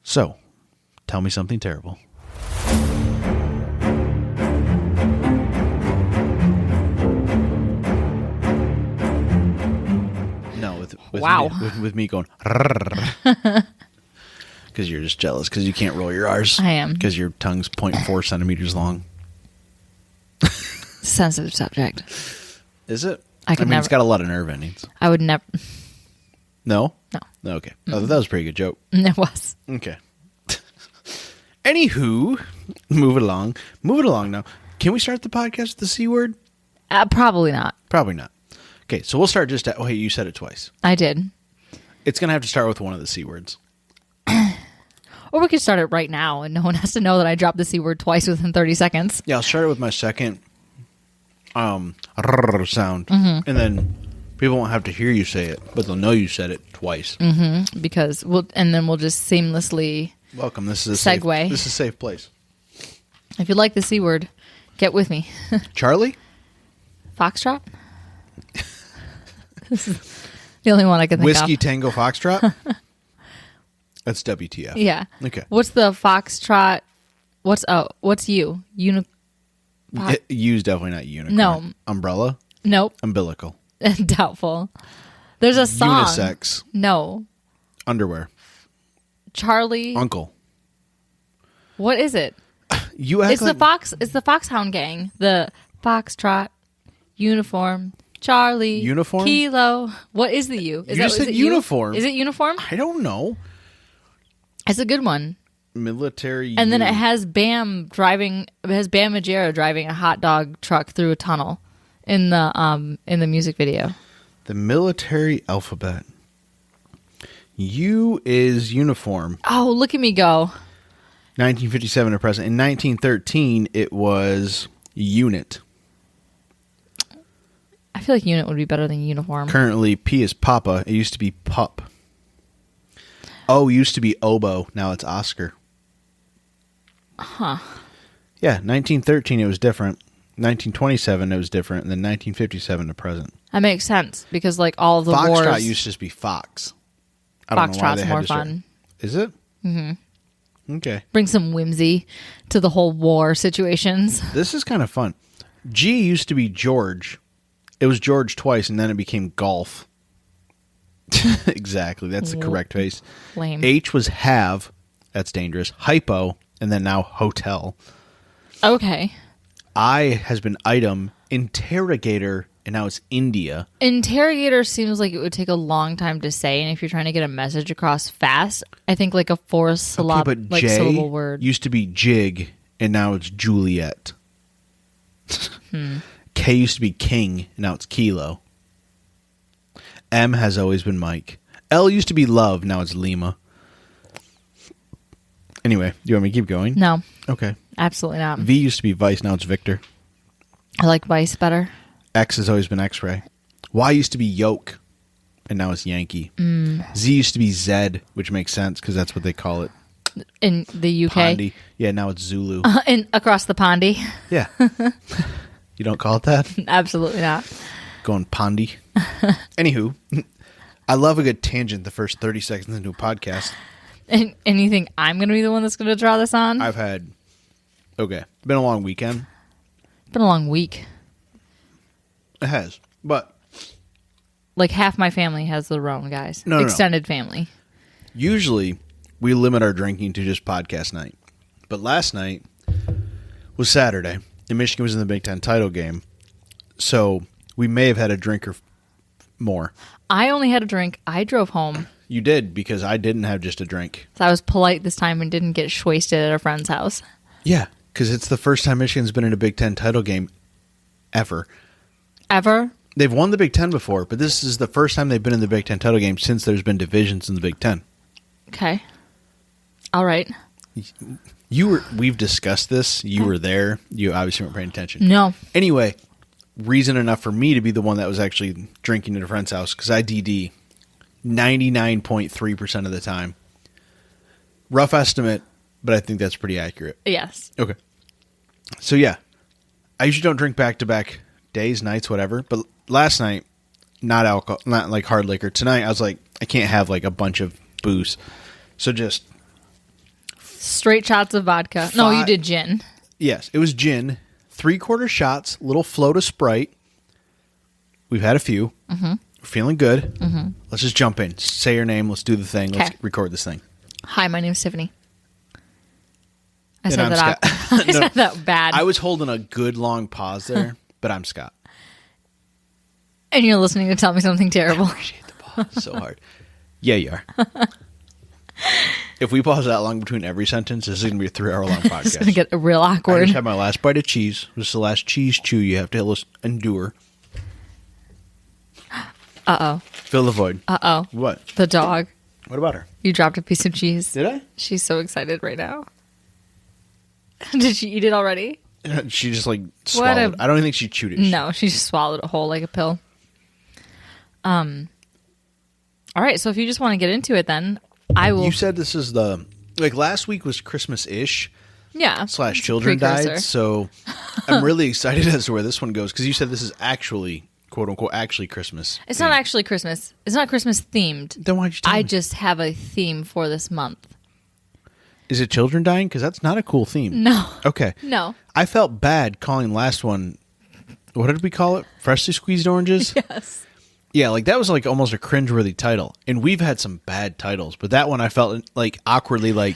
So, tell me something terrible. No, with me going, because you're just jealous because you can't roll your R's. I am. Because your tongue's 0.4 centimeters long. Sensitive subject. Is it? I mean, it's got a lot of nerve endings. I would never. No? No. Okay. Oh, that was a pretty good joke. It was. Okay. Anywho, move it along. Move it along now. Can we start the podcast with the C word? Probably not. Probably not. Okay, so we'll start just at... Oh, hey, you said it twice. I did. It's going to have to start with one of the C words. Or we could start it right now, and no one has to know that I dropped the C word twice within 30 seconds. Yeah, I'll start it with my second sound. Mm-hmm. And then people won't have to hear you say it, but they'll know you said it twice. Mm-hmm. Because we'll just seamlessly... Welcome. This is a segue. This is a safe place. If you like the C word, get with me. Charlie? Foxtrot? This is the only one I can think Whiskey of. Tango Foxtrot? That's WTF. Yeah. Okay. What's the Foxtrot? What's you? U's definitely not unicorn. No. Umbrella? Nope. Umbilical. Doubtful. There's a song. Unisex. No. Underwear. Charlie. Uncle. What is it? It's the Foxhound Gang. The Foxtrot. Uniform. Charlie. Uniform? Kilo. What is the U? You just said uniform. Is it uniform? I don't know. It's a good one. Military. And then it has Bam Majera driving a hot dog truck through a tunnel in the music video. The military alphabet. U is uniform. Oh, look at me go. 1957 to present. In 1913, it was unit. I feel like unit would be better than uniform. Currently, P is Papa. It used to be Pup. O used to be Oboe. Now it's Oscar. Huh. Yeah, 1913 it was different. 1927 it was different. And then 1957 to present. That makes sense because like all of the wars. Foxtrot used to just be Fox. I don't know why they Foxtrot's had more to start. fun. Is it? Mm-hmm. Okay. Bring some whimsy to the whole war situations. This is kind of fun. G used to be George. It was George twice, and then it became golf. Exactly. That's the correct face. Lame. H was have. That's dangerous. Hypo, and then now hotel. Okay. I has been item. Interrogator, and now it's India. Interrogator seems like it would take a long time to say, and if you're trying to get a message across fast, I think like a syllable word. Used to be Jig, and now it's Juliet. K used to be King, and now it's Kilo. M has always been Mike. L used to be Love, now it's Lima. Anyway, do you want me to keep going? No. Okay. Absolutely not. V used to be Vice, now it's Victor. I like Vice better. X has always been X-Ray. Y used to be Yoke, and now it's Yankee. Z used to be Zed, which makes sense because that's what they call it. In the UK? Pondy. Yeah, now it's Zulu. Across the pondy? Yeah. You don't call it that? Absolutely not. Going Pondy. Anywho, I love a good tangent the first 30 seconds into a podcast. And you think I'm going to be the one that's going to draw this on? Okay, been a long weekend. It's been a long week. It has, but like half my family has the Rona, guys. No. Extended family. Usually, we limit our drinking to just podcast night. But last night was Saturday, and Michigan was in the Big Ten title game. So we may have had a drink or more. I only had a drink. I drove home. You did, because I didn't have just a drink. So I was polite this time and didn't get wasted at a friend's house. Yeah, because it's the first time Michigan's been in a Big Ten title game ever. Ever? They've won the Big Ten before, but this is the first time they've been in the Big Ten title game since there's been divisions in the Big Ten. Okay. All right. We've discussed this. You were there. You obviously weren't paying attention. No. Anyway, reason enough for me to be the one that was actually drinking at a friend's house, because I DD 99.3% of the time. Rough estimate, but I think that's pretty accurate. Yes. Okay. So yeah, I usually don't drink back-to-back days, nights, whatever. But last night, not alcohol, not like hard liquor. Tonight, I was like, I can't have like a bunch of booze. So just Straight shots of vodka. No, you did gin. Yes, it was gin. 3/4 shots, little float of Sprite. We've had a few. Mm-hmm. We're feeling good. Mm-hmm. Let's just jump in. Say your name. Let's do the thing. Let's record this thing. Hi, my name's Tiffany. I said that bad. I was holding a good long pause there, but I'm Scott. And you're listening to tell me something terrible. I appreciate the pause so hard. Yeah, you are. If we pause that long between every sentence, this is going to be a 3-hour-long podcast. It's going to get real awkward. I just had my last bite of cheese. This is the last cheese chew you have to endure. Uh-oh. Fill the void. Uh-oh. What? The dog. What about her? You dropped a piece of cheese. Did I? She's so excited right now. Did she eat it already? She just swallowed. I don't even think she chewed it. No, she just swallowed it whole like a pill. All right, so if you just want to get into it then, I will. You said this is last week was Christmas-ish. Yeah. / children died. So I'm really excited as to where this one goes because you said this is actually, quote unquote, actually Christmas. It's not actually Christmas. It's not Christmas themed. Then why'd you tell me? I just have a theme for this month. Is it children dying? Because that's not a cool theme. No. Okay. No. I felt bad calling last one, what did we call it? Freshly squeezed oranges? Yes. Yeah, that was almost a cringeworthy title. And we've had some bad titles, but that one I felt awkwardly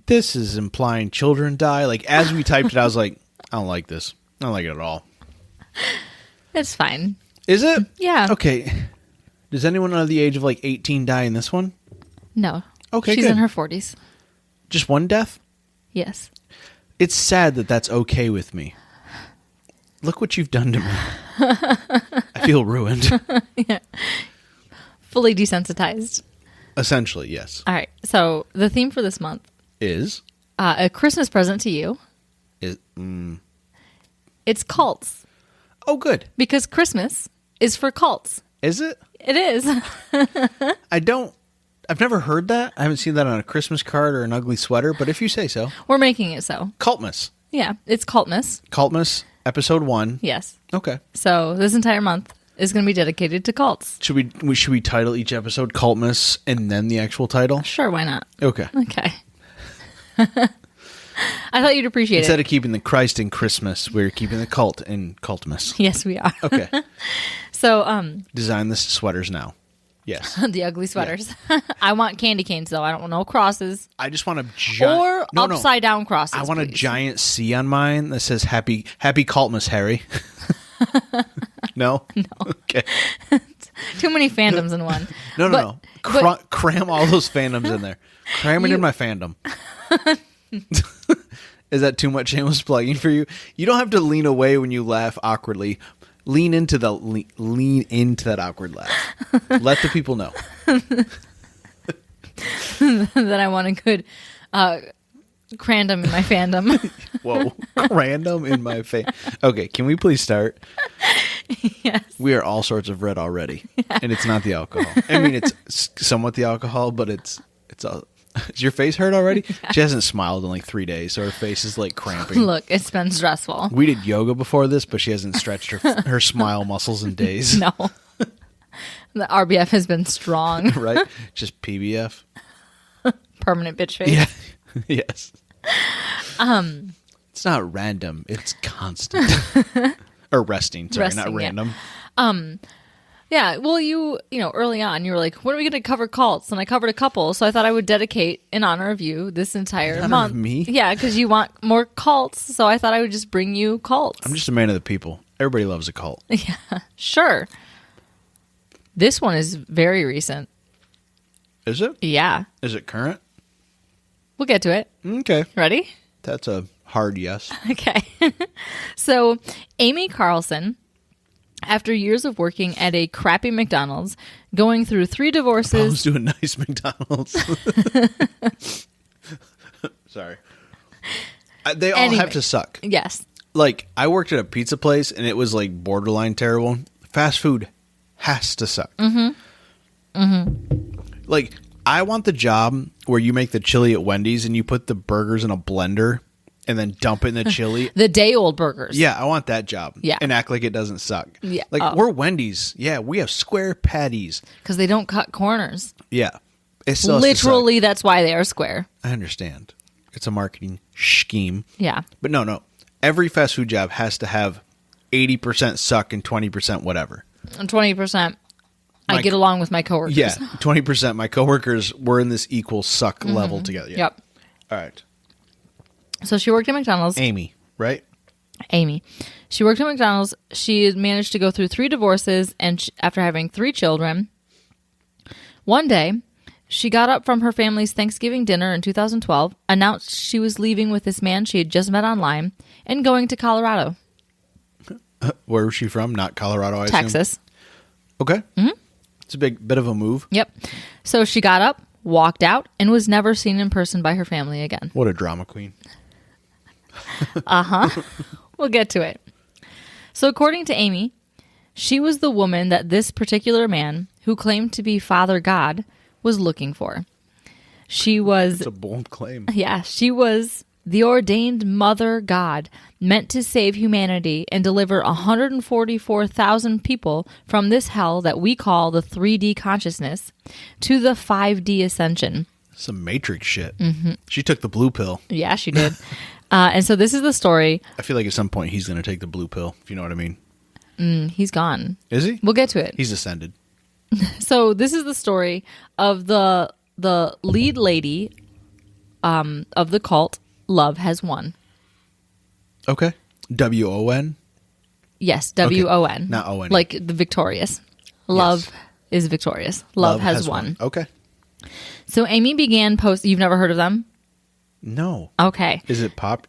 this is implying children die. As we typed it, I was like, I don't like this. I don't like it at all. It's fine. Is it? Yeah. Okay. Does anyone under the age of 18 die in this one? No. Okay, She's good. in her 40s. Just one death? Yes. It's sad that that's okay with me. Look what you've done to me. I feel ruined. Yeah. Fully desensitized. Essentially, yes. All right. So the theme for this month is a Christmas present to you. It's cults. Oh, good. Because Christmas is for cults. Is it? It is. I've never heard that. I haven't seen that on a Christmas card or an ugly sweater, but if you say so. We're making it so. Cultmas. Yeah, it's Cultmas. Cultmas, episode 1. Yes. Okay. So this entire month is going to be dedicated to cults. Should we title each episode Cultmas and then the actual title? Sure, why not? Okay. Okay. I thought you'd appreciate Instead of keeping the Christ in Christmas, we're keeping the cult in Cultmas. Yes, we are. Okay. So, design the sweaters now. Yes. The ugly sweaters. Yeah. I want candy canes, though. I don't want no crosses. I just want a giant... Or upside down crosses, I want please. a giant C on mine that says Happy Cultmas, Harry. No? No. Okay. Too many fandoms in one. No. Cram all those fandoms in there. Cram it in my fandom. Is that too much shameless plugging for you? You don't have to lean away when you laugh awkwardly. Lean into that awkward laugh. Let the people know that I want a good crandom in my fandom. Whoa, crandom in my face. Okay, can we please start? Yes. We are all sorts of red already, and it's not the alcohol. I mean, it's somewhat the alcohol, but it's all. Is your face hurt already? Yeah. She hasn't smiled in 3 days, so her face is cramping. Look, it's been stressful. We did yoga before this, but she hasn't stretched her smile muscles in days. No. The RBF has been strong. Right? Just PBF. Permanent bitch face. Yeah. Yes. It's not random. It's constant. Or resting. Sorry, not random. Yeah. Yeah, well, you early on, you were like, when are we going to cover cults? And I covered a couple, so I thought I would dedicate, in honor of you, this entire month. Of me? Yeah, because you want more cults, so I thought I would just bring you cults. I'm just a man of the people. Everybody loves a cult. Yeah, sure. This one is very recent. Is it? Yeah. Is it current? We'll get to it. Okay. Ready? That's a hard yes. Okay. So, Amy Carlson... After years of working at a crappy McDonald's, going through 3 divorces... I was doing nice McDonald's. Sorry. They all have to suck. Yes. I worked at a pizza place, and it was, borderline fast food has to suck. Mm-hmm. Mm-hmm. I want the job where you make the chili at Wendy's, and you put the burgers in a blender... and then dump it in the chili. The day-old burgers. Yeah, I want that job. Yeah. And act like it doesn't suck. Yeah. We're Wendy's. Yeah, we have square patties. Because they don't cut corners. Yeah. It still literally, that's why they are square. I understand. It's a marketing scheme. Yeah. But no. Every fast food job has to have 80% suck and 20% whatever. And 20%, I get along with my coworkers. Yeah, 20%. My coworkers were in this equal suck level together. Yeah. Yep. All right. So she worked at McDonald's. Amy, right? Amy. She worked at McDonald's. She had managed to go through 3 divorces, and after having 3 children, one day she got up from her family's Thanksgiving dinner in 2012, announced she was leaving with this man she had just met online, and going to Colorado. Where was she from? Not Colorado, I assume? Texas. Okay. Mm-hmm. It's a bit of a move. Yep. So she got up, walked out, and was never seen in person by her family again. What a drama queen. We'll get to it. So according to Amy, she was the woman that this particular man, who claimed to be Father God, was looking for. She was... It's a bold claim. Yeah, she was the ordained Mother God, meant to save humanity and deliver 144,000 people from this hell that we call the 3D consciousness to the 5D ascension. Some Matrix shit. Mm-hmm. She took the blue pill. Yeah, she did. And so this is the story. I feel like at some point he's going to take the blue pill, if you know what I mean. He's gone. Is he? We'll get to it. He's ascended. So this is the story of the lead lady of the cult, Love Has Won. Okay. W-O-N? Yes, W-O-N. Not O-N. Like the victorious. Love is victorious. Love has won. Okay. So Amy began post. You've never heard of them? No. Okay. Is it pop?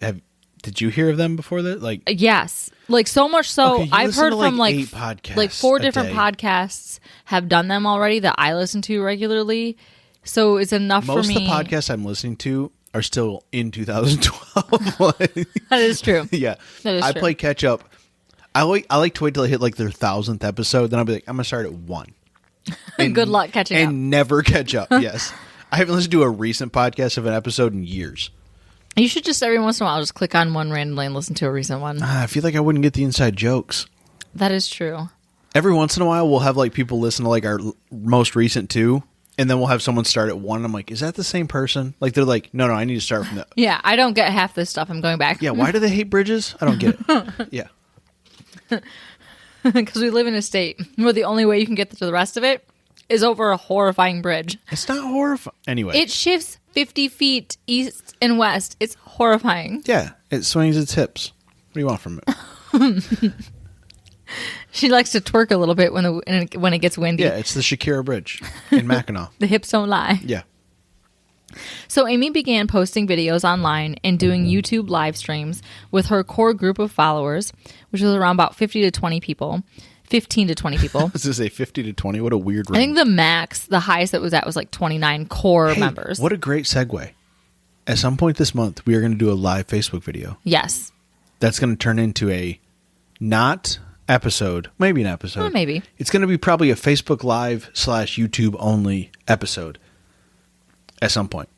Did you hear of them before that? Like, yes. Like so much so, okay, I've heard from like 8 podcasts like 4 a different day. podcasts have done them already that I listen to regularly. So it's enough Most for me. of the podcasts I'm listening to are still in 2012. That is true. Yeah. That is I true. play catch up. I like to wait till I hit like their 1,000th episode. Then I'll be like, I'm going to start at 1. Good luck catching up. And never catch up. Yes. I haven't listened to a recent podcast of an episode in years. You should just every once in a while just click on one randomly and listen to a recent one. I feel like I wouldn't get the inside jokes. That is true. Every once in a while, we'll have like people listen to like our most recent 2, and then we'll have someone start at 1. I'm like, is that the same person? Like they're like, no, I need to start from that. Yeah, I don't get half this stuff. I'm going back. Yeah, why do they hate bridges? I don't get it. Yeah. Because we live in a state where the only way you can get to the rest of it is over a horrifying bridge. It's not horrifying. Anyway. It shifts 50 feet east and west. It's horrifying. Yeah, it swings its hips. What do you want from it? She likes to twerk a little bit when it gets windy. Yeah, it's the Shakira Bridge in Mackinac. The hips don't lie. Yeah. So Amy began posting videos online and doing YouTube live streams with her core group of followers, which was around about 15 to 20 people. I was going to say 50 to 20. What a weird range. I think the highest that was at was like 29 core members. What a great segue. At some point this month, we are going to do a live Facebook video. Yes. That's going to turn into a not episode, maybe an episode. Well, maybe. It's going to be probably a Facebook Live / YouTube only episode at some point.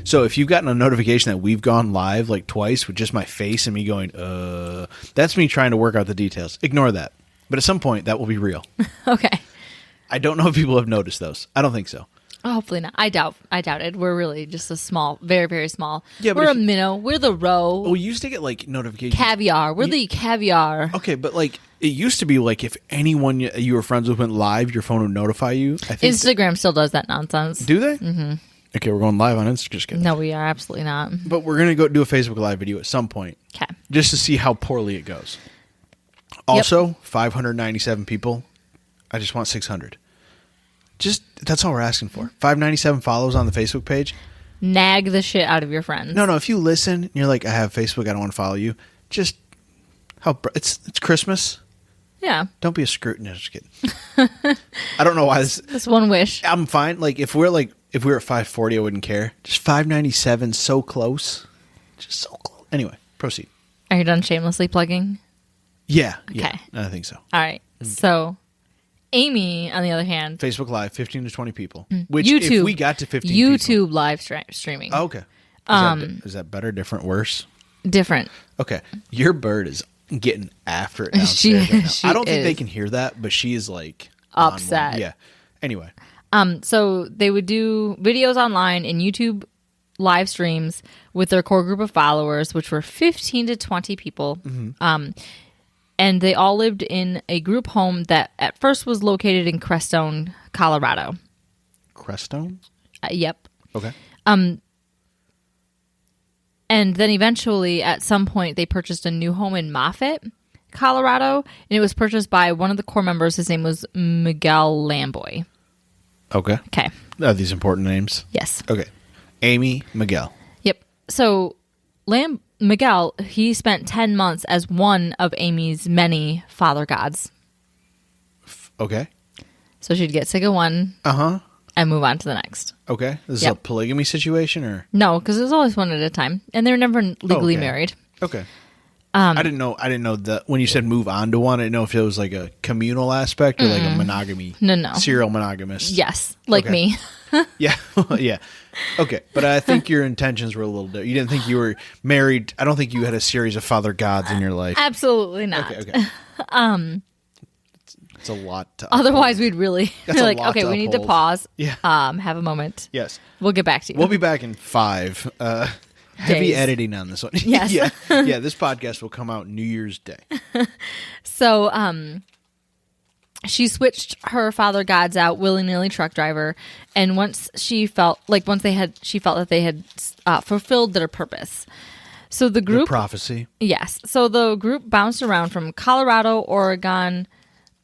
So if you've gotten a notification that we've gone live like twice with just my face and me going, that's me trying to work out the details. Ignore that. But at some point, that will be real. Okay. I don't know if people have noticed those. I don't think so. Oh, hopefully not. I doubt it. We're really just a small, very, very small. Yeah, but we're a minnow. We're the roe. Oh, we used to get like notifications. Caviar. We're the caviar. Okay, but like it used to be like if anyone you were friends with went live, your phone would notify you. I think Instagram still does that nonsense. Do they? Mm-hmm. Okay, we're going live on Instagram. Just kidding. No, we are absolutely not. But we're going to go do a Facebook Live video at some point. Okay. Just to see how poorly it goes. Also, 597 people. I just want 600. That's all we're asking for. 597 follows on the Facebook page. Nag the shit out of your friends. No, if you listen and you're like, I have Facebook, I don't want to follow you. Just it's Christmas. Yeah. Don't be a screw. No, just kidding. I don't know why this one wish. I'm fine. Like if we were at 540, I wouldn't care. Just 597, so close. Just so close. Anyway, proceed. Are you done shamelessly plugging? Yeah. Okay. Yeah, I think so. All right. So, Amy, on the other hand, Facebook Live, 15 to 20 people. Which, YouTube, if we got to 15 YouTube people, live streaming. Oh, okay. Is that better, different, worse? Different. Okay. Your bird is getting after it downstairs right now. She I don't think is. they can hear that, but she is like upset. Yeah. Anyway. So they would do videos online and YouTube live streams with their core group of followers, which were 15 to 20 people. And they all lived in a group home that at first was located in Crestone, Colorado. Crestone? Yep. Okay. And then eventually, at some point, they purchased a new home in Moffett, Colorado, and it was purchased by one of the core members. His name was Miguel Lamboy. Okay. Okay. Are these important names? Yes. Okay. Amy Miguel. Yep. So Miguel, he spent 10 months as one of Amy's many father gods. Okay. So she'd get sick of one and move on to the next. Okay. This is a polygamy situation, or? No, because it was always one at a time. And they were never legally married. Okay. I didn't know that when you said move on to one, I didn't know if it was like a communal aspect or like a monogamy. No. Serial monogamist. Yes. Like me. Yeah. Yeah. Okay. But I think your intentions were a little different. You didn't think you were married. I don't think you had a series of father gods in your life. Absolutely not. Okay. It's a lot to Otherwise, we'd really That's be a like, lot okay, to we need to uphold. pause. Yeah. Have a moment. Yes. We'll get back to you. We'll be back in 5. Heavy Days. editing on this one. Yes. Yeah. This podcast will come out New Year's Day. So, she switched her father gods out, willy-nilly truck driver, and once she felt that they had fulfilled their purpose. So the group, Prophecy. yes. So the group bounced around from Colorado, Oregon,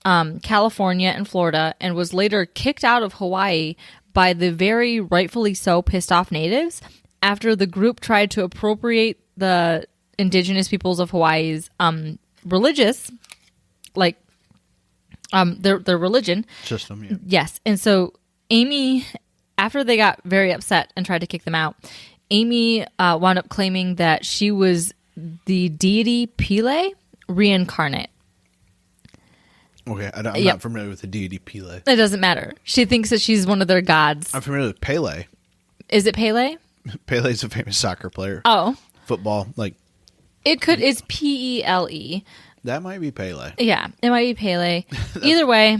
California, and Florida, and was later kicked out of Hawaii by the very rightfully so pissed off natives after the group tried to appropriate the indigenous peoples of Hawaii's religious, like their religion System, yeah. Yes. And so Amy, after they got very upset and tried to kick them out, Amy wound up claiming that she was the deity Pele reincarnate. Okay, I'm not familiar with the deity Pele. It doesn't matter. She thinks that she's one of their gods. I'm familiar with Pele. Is it Pele? Pele's a famous soccer player. Oh. Football, like. It's Pele. That might be Pele. Yeah, it might be Pele. Either way,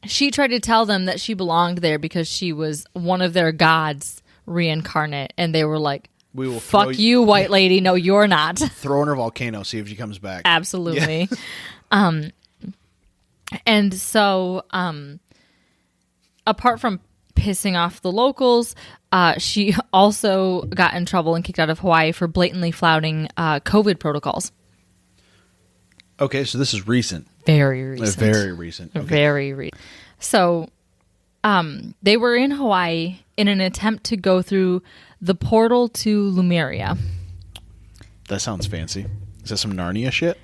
she tried to tell them that she belonged there because she was one of their gods reincarnate, and they were like, "We will fuck you, white lady. No, you're not." Throw in her volcano, see if she comes back. Absolutely. Yeah. And so, apart from pissing off the locals, she also got in trouble and kicked out of Hawaii for blatantly flouting COVID protocols. Okay, so this is recent. Very recent. Very recent. Okay. Very recent. So, they were in Hawaii in an attempt to go through the portal to Lumeria. That sounds fancy. Is that some Narnia shit?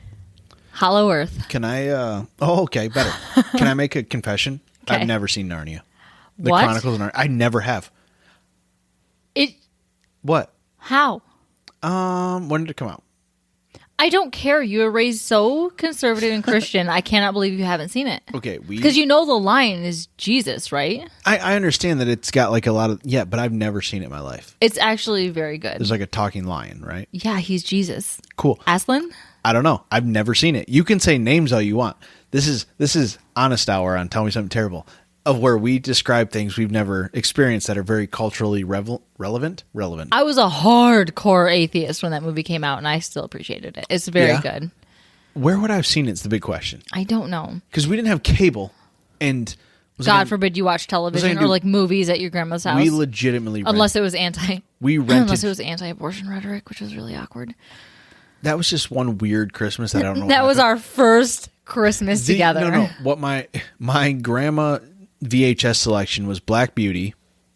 Hollow Earth. Can I, okay, better. Can I make a confession? Okay. I've never seen Narnia. The What? Chronicles of Narnia. I never have. What? How? When did it come out? I don't care. You were raised so conservative and Christian. I cannot believe you haven't seen it. Okay, Because you know the lion is Jesus, right? I understand that it's got like a lot of, but I've never seen it in my life. It's actually very good. There's like a talking lion, right? Yeah, he's Jesus. Cool. Aslan? I don't know. I've never seen it. You can say names all you want. This is Honest Hour on Tell Me Something Terrible, of where we describe things we've never experienced that are very culturally relevant. I was a hardcore atheist when that movie came out, and I still appreciated it. It's very good. Where would I have seen it? It's the big question. I don't know. Because we didn't have cable, and God forbid you watch television or like movies at your grandma's house. We legitimately unless it was anti-abortion rhetoric, which was really awkward. That was just one weird Christmas that I don't know. That was our first Christmas together. No. What my grandma VHS selection was Black Beauty,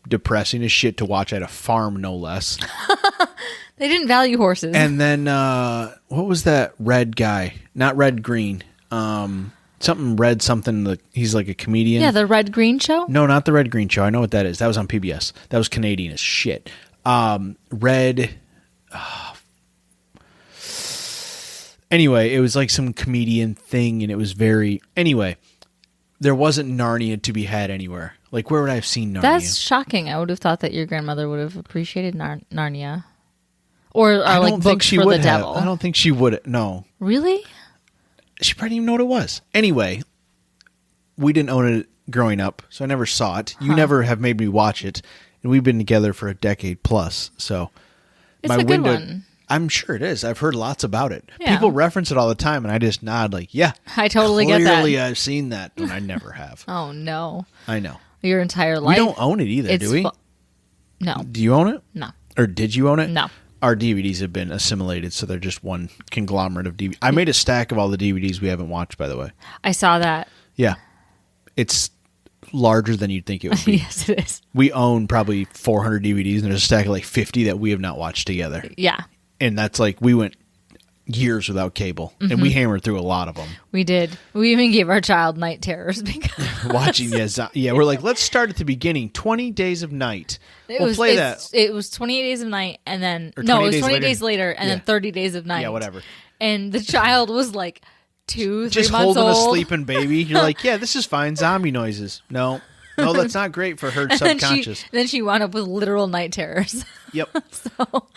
depressing as shit to watch at a farm, no less. They didn't value horses. And then what was that red guy? Not Red Green. Something Red something. He's like a comedian. Yeah, the Red Green Show? No, not the Red Green Show. I know what that is. That was on PBS. That was Canadian as shit. Red. Anyway, it was like some comedian thing, and it was very... Anyway, there wasn't Narnia to be had anywhere. Like, where would I have seen Narnia? That's shocking. I would have thought that your grandmother would have appreciated Narnia. Or like books for the devil. I don't think she would. No. Really? She probably didn't even know what it was. Anyway, we didn't own it growing up, so I never saw it. You never have made me watch it. and we've been together for a decade plus. So It's a good one. I'm sure it is. I've heard lots about it. Yeah. People reference it all the time, and I just nod like, yeah. I totally get that. Clearly, I've seen that, and I never have. Oh, no. I know. Your entire life. We don't own it either, do we? No. Do you own it? No. Or did you own it? No. Our DVDs have been assimilated, so they're just one conglomerate of DVDs. I made a stack of all the DVDs we haven't watched, by the way. I saw that. Yeah. It's larger than you'd think it would be. Yes, it is. We own probably 400 DVDs, and there's a stack of like 50 that we have not watched together. Yeah. And that's like, we went years without cable, and we hammered through a lot of them. We did. We even gave our child night terrors because Watching, we're like, let's start at the beginning. 20 Days of Night. We'll play that. It was 28 Days of Night, and then Or no, 20 it was days 20 later. days later, and then 30 Days of Night. Yeah, whatever. And the child was like 2, 3 Just months holding old. a sleeping baby. You're like, yeah, this is fine. Zombie noises. No, that's not great for her subconscious. Then she wound up with literal night terrors. Yep.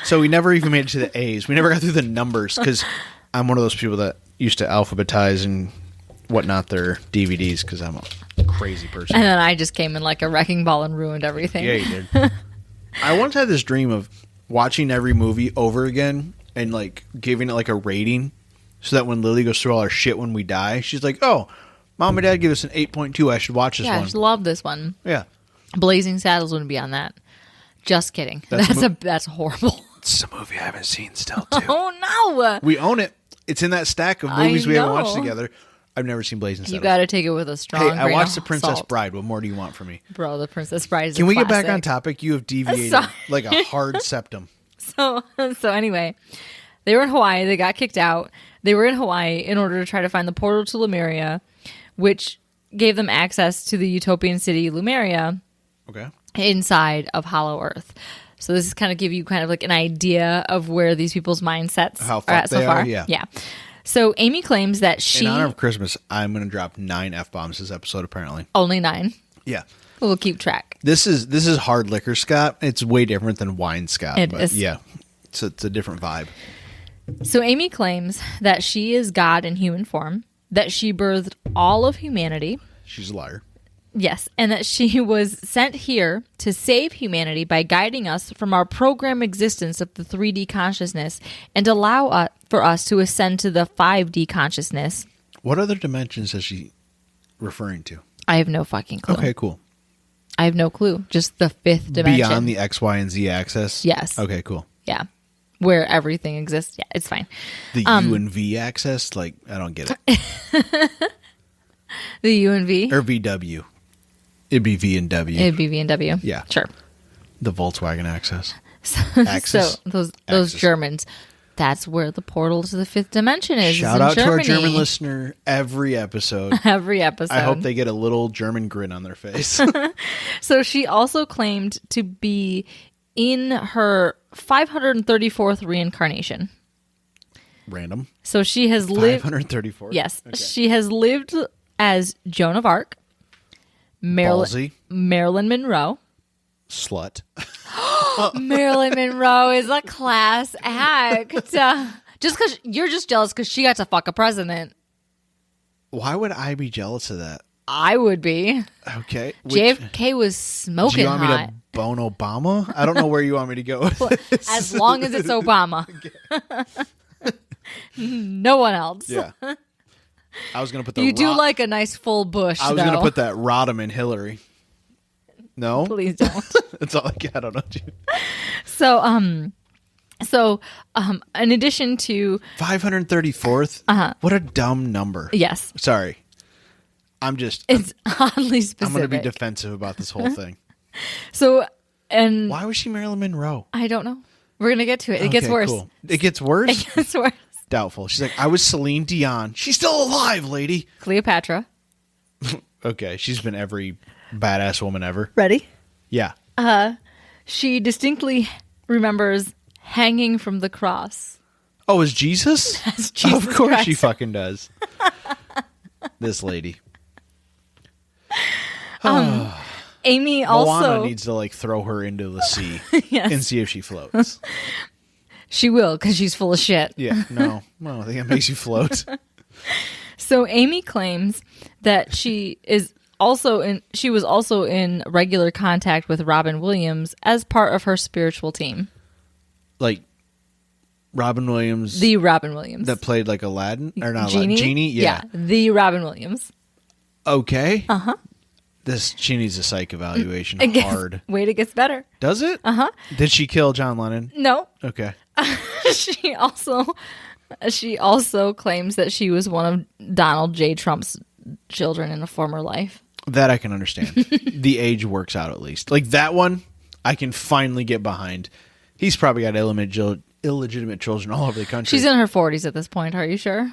So we never even made it to the A's. We never got through the numbers because I'm one of those people that used to alphabetize and whatnot their DVDs because I'm a crazy person. And then I just came in like a wrecking ball and ruined everything. Yeah, you did. I once had this dream of watching every movie over again and like giving it like a rating so that when Lily goes through all our shit when we die, she's like, oh, Mom and Dad give us an 8.2. I should watch this Yeah, I one. just love this one. Yeah. Blazing Saddles wouldn't be on that. Just kidding. That's horrible. It's a movie I haven't seen still, too. Oh, no. We own it. It's in that stack of movies we haven't watched know. together. I've never seen Blazing Saddles. You got to take it with a strong Hey, I grain watched of The Princess salt. Bride. What more do you want from me? Bro, The Princess Bride is Can a we get back classic. on topic? You have deviated Sorry. like a hard septum. So anyway, they were in Hawaii. They got kicked out. They were in Hawaii in order to try to find the portal to Lemuria, which gave them access to the utopian city Lemuria Okay. inside of Hollow Earth. So this is kind of give you kind of like an idea of where these people's mindsets How are fucked at so they far. are, yeah. Yeah. So Amy claims that she In honor of Christmas, I'm going to drop 9 F-bombs this episode, apparently. only 9. Yeah. We'll keep track. This is hard liquor Scott. It's way different than wine Scott. It but is. Yeah. It's a different vibe. So Amy claims that she is God in human form, that she birthed all of humanity. She's a liar. Yes, and that she was sent here to save humanity by guiding us from our program existence of the 3D consciousness and allow for us to ascend to the 5D consciousness. What other dimensions is she referring to? I have no fucking clue. Okay, cool. I have no clue. Just the 5th dimension. Beyond the X, Y, and Z axis? Yes. Okay, cool. Yeah. Where everything exists. Yeah, it's fine. The U and V axis? Like, I don't get it. The U and V? Or VW. It'd be V and W. It'd be V and W. Yeah. Sure. The Volkswagen axis. So those Axis. Germans, that's where the portal to the 5th dimension is. Shout in out to our Germany. German listener every episode. Every episode. I hope they get a little German grin on their face. So she also claimed to be in her 534th reincarnation. Random. So she has lived. 534. Yes, Okay. she has lived as Joan of Arc, Ballsy. Marilyn Monroe. Slut. Marilyn Monroe is a class act. Just because you're just jealous because she got to fuck a president. Why would I be jealous of that? I would be. Okay. JFK was Do smoking you want me hot. to bone Obama? I don't know where you want me to go with this. As long as it's Obama. No one else. Yeah. I was going to put the You do like a nice full bush, I was though. going to put that Rodham in Hillary. No? Please don't. That's all I got. I don't know. Dude. So, in addition to 534th? What a dumb number. yes, Sorry. it's oddly specific. I'm going to be defensive about this whole thing. So, and Why was she Marilyn Monroe? I don't know. We're gonna get to it. It gets Okay, worse. cool. It gets worse? It gets worse. Doubtful. She's like, I was Celine Dion. She's still alive, lady. Cleopatra. Okay, she's been every badass woman ever. Ready? Yeah. She distinctly remembers hanging from the cross. Oh, is Jesus? As Jesus Of course Christ. she fucking does. This lady. Amy Moana also needs to like throw her into the sea Yes. and see if she floats. she will because she's full of shit. Yeah, no, I think it makes you float. So Amy claims that she is was also in regular contact with Robin Williams as part of her spiritual team. Like Robin Williams, The Robin Williams that played like Aladdin or not Genie? Aladdin, Genie. Yeah. The Robin Williams. Okay. She needs a psych evaluation hard. Wait, it gets better. Does it? Did she kill John Lennon? No. Okay. She also claims that she was one of Donald J. Trump's children in a former life. That I can understand. The age works out at least. Like that one, I can finally get behind. He's probably got illegitimate children all over the country. She's in her 40s at this point. Are you sure?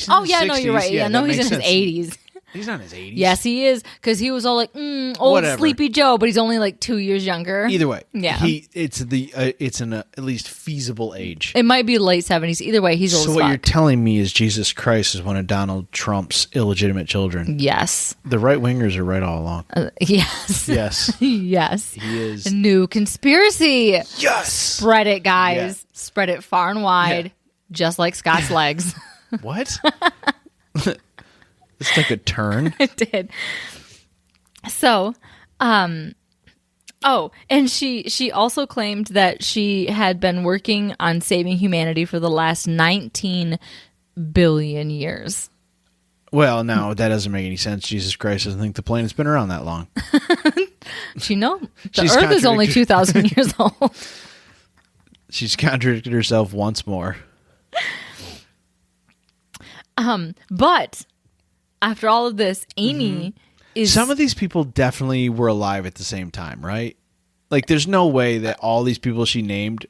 No, you're right. Yeah, no, he's in his 80s. He's not in his 80s. Yes, he is, because he was all like, old Whatever. Sleepy Joe, but he's only like 2 years younger. Either way, Yeah. it's an at least feasible age. It might be late 70s. Either way, he's old So as what fuck. you're telling me is Jesus Christ is one of Donald Trump's illegitimate children. Yes. The right wingers are right all along. Yes. Yes, Yes. he is. A new conspiracy. Yes. Spread it, guys. Yeah. Spread it far and wide, Yeah. just like Scott's legs. What? This took a turn. It did. So, and she also claimed that she had been working on saving humanity for the last 19 billion years. Well, no, that doesn't make any sense. Jesus Christ doesn't think the planet's been around that long. The She's Earth is only contradicted. 2,000 years old. She's contradicted herself once more. But after all of this, Amy is... Some of these people definitely were alive at the same time, right? Like, there's no way that all these people she named